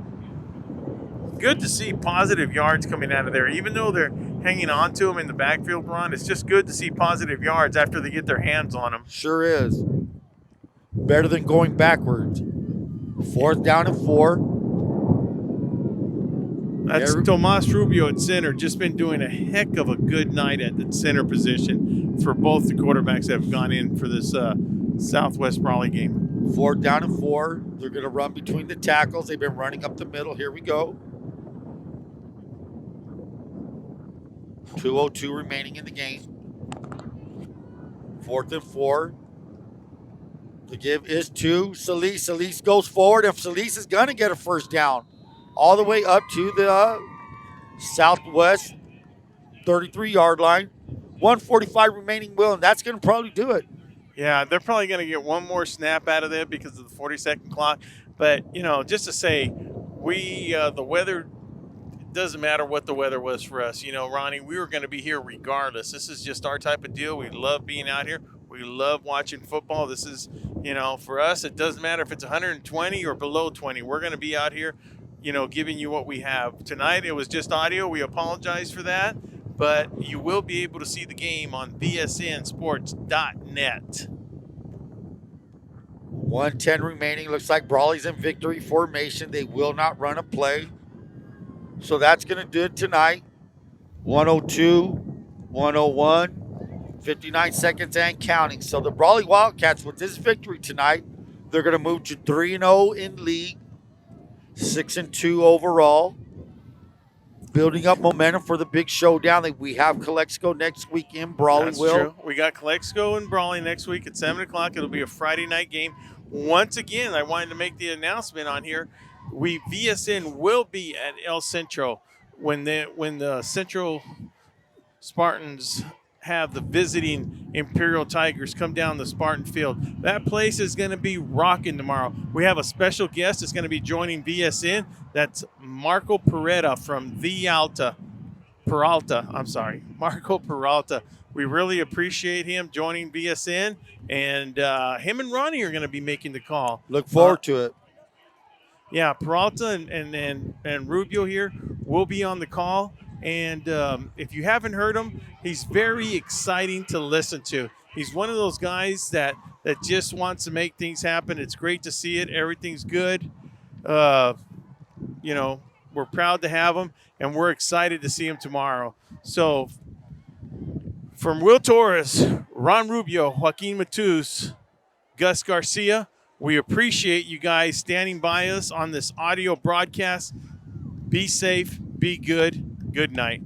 Good to see positive yards coming out of there. Even though they're hanging on to him in the backfield, Ron, it's just good to see positive yards after they get their hands on him. Sure is. Better than going backwards. 4th down and 4. That's Tomas Rubio at center. Just been doing a heck of a good night at the center position for both the quarterbacks that have gone in for this Southwest Brawley game. 4th down and 4. They're going to run between the tackles. They've been running up the middle. Here we go. 2:02 remaining in the game. 4th and 4. The give is to Solis. Solis goes forward, and Solis is going to get a 1st down. All the way up to the Southwest 33-yard line. 1:45 remaining, Will, and that's going to probably do it. Yeah, they're probably going to get one more snap out of there because of the 40-second clock. But, just to say, the weather, it doesn't matter what the weather was for us. Ronnie, we were going to be here regardless. This is just our type of deal. We love being out here. We love watching football. This is, for us, it doesn't matter if it's 120 or below 20. We're going to be out here, giving you what we have. Tonight, it was just audio. We apologize for that. But you will be able to see the game on bsnsports.net. 1:10 remaining. Looks like Brawley's in victory formation. They will not run a play. So that's going to do it tonight. 1:02, 1:01, 59 seconds and counting. So the Brawley Wildcats, with this victory tonight, they're going to move to 3-0 in league, 6-2 overall. Building up momentum for the big showdown. We have Calexico next week in Brawley. That's true. We got Calexico and Brawley next week at 7 o'clock. It'll be a Friday night game. Once again, I wanted to make the announcement on here. VSN will be at El Centro when the Central Spartans have the visiting Imperial Tigers come down the Spartan Field. That place is going to be rocking tomorrow. We have a special guest that's going to be joining VSN. That's Marco Peretta from The Alta Peralta. I'm sorry, Marco Peralta. We really appreciate him joining BSN, and him and Ronnie are going to be making the call. Look forward to it. Yeah, Peralta and Rubio here will be on the call. And if you haven't heard him, he's very exciting to listen to. He's one of those guys that just wants to make things happen. It's great to see it. Everything's good. You know, we're proud to have him, and we're excited to see him tomorrow. So from Will Torres, Ron Rubio, Joaquin Matus, Gus Garcia, we appreciate you guys standing by us on this audio broadcast. Be safe, be good. Good night.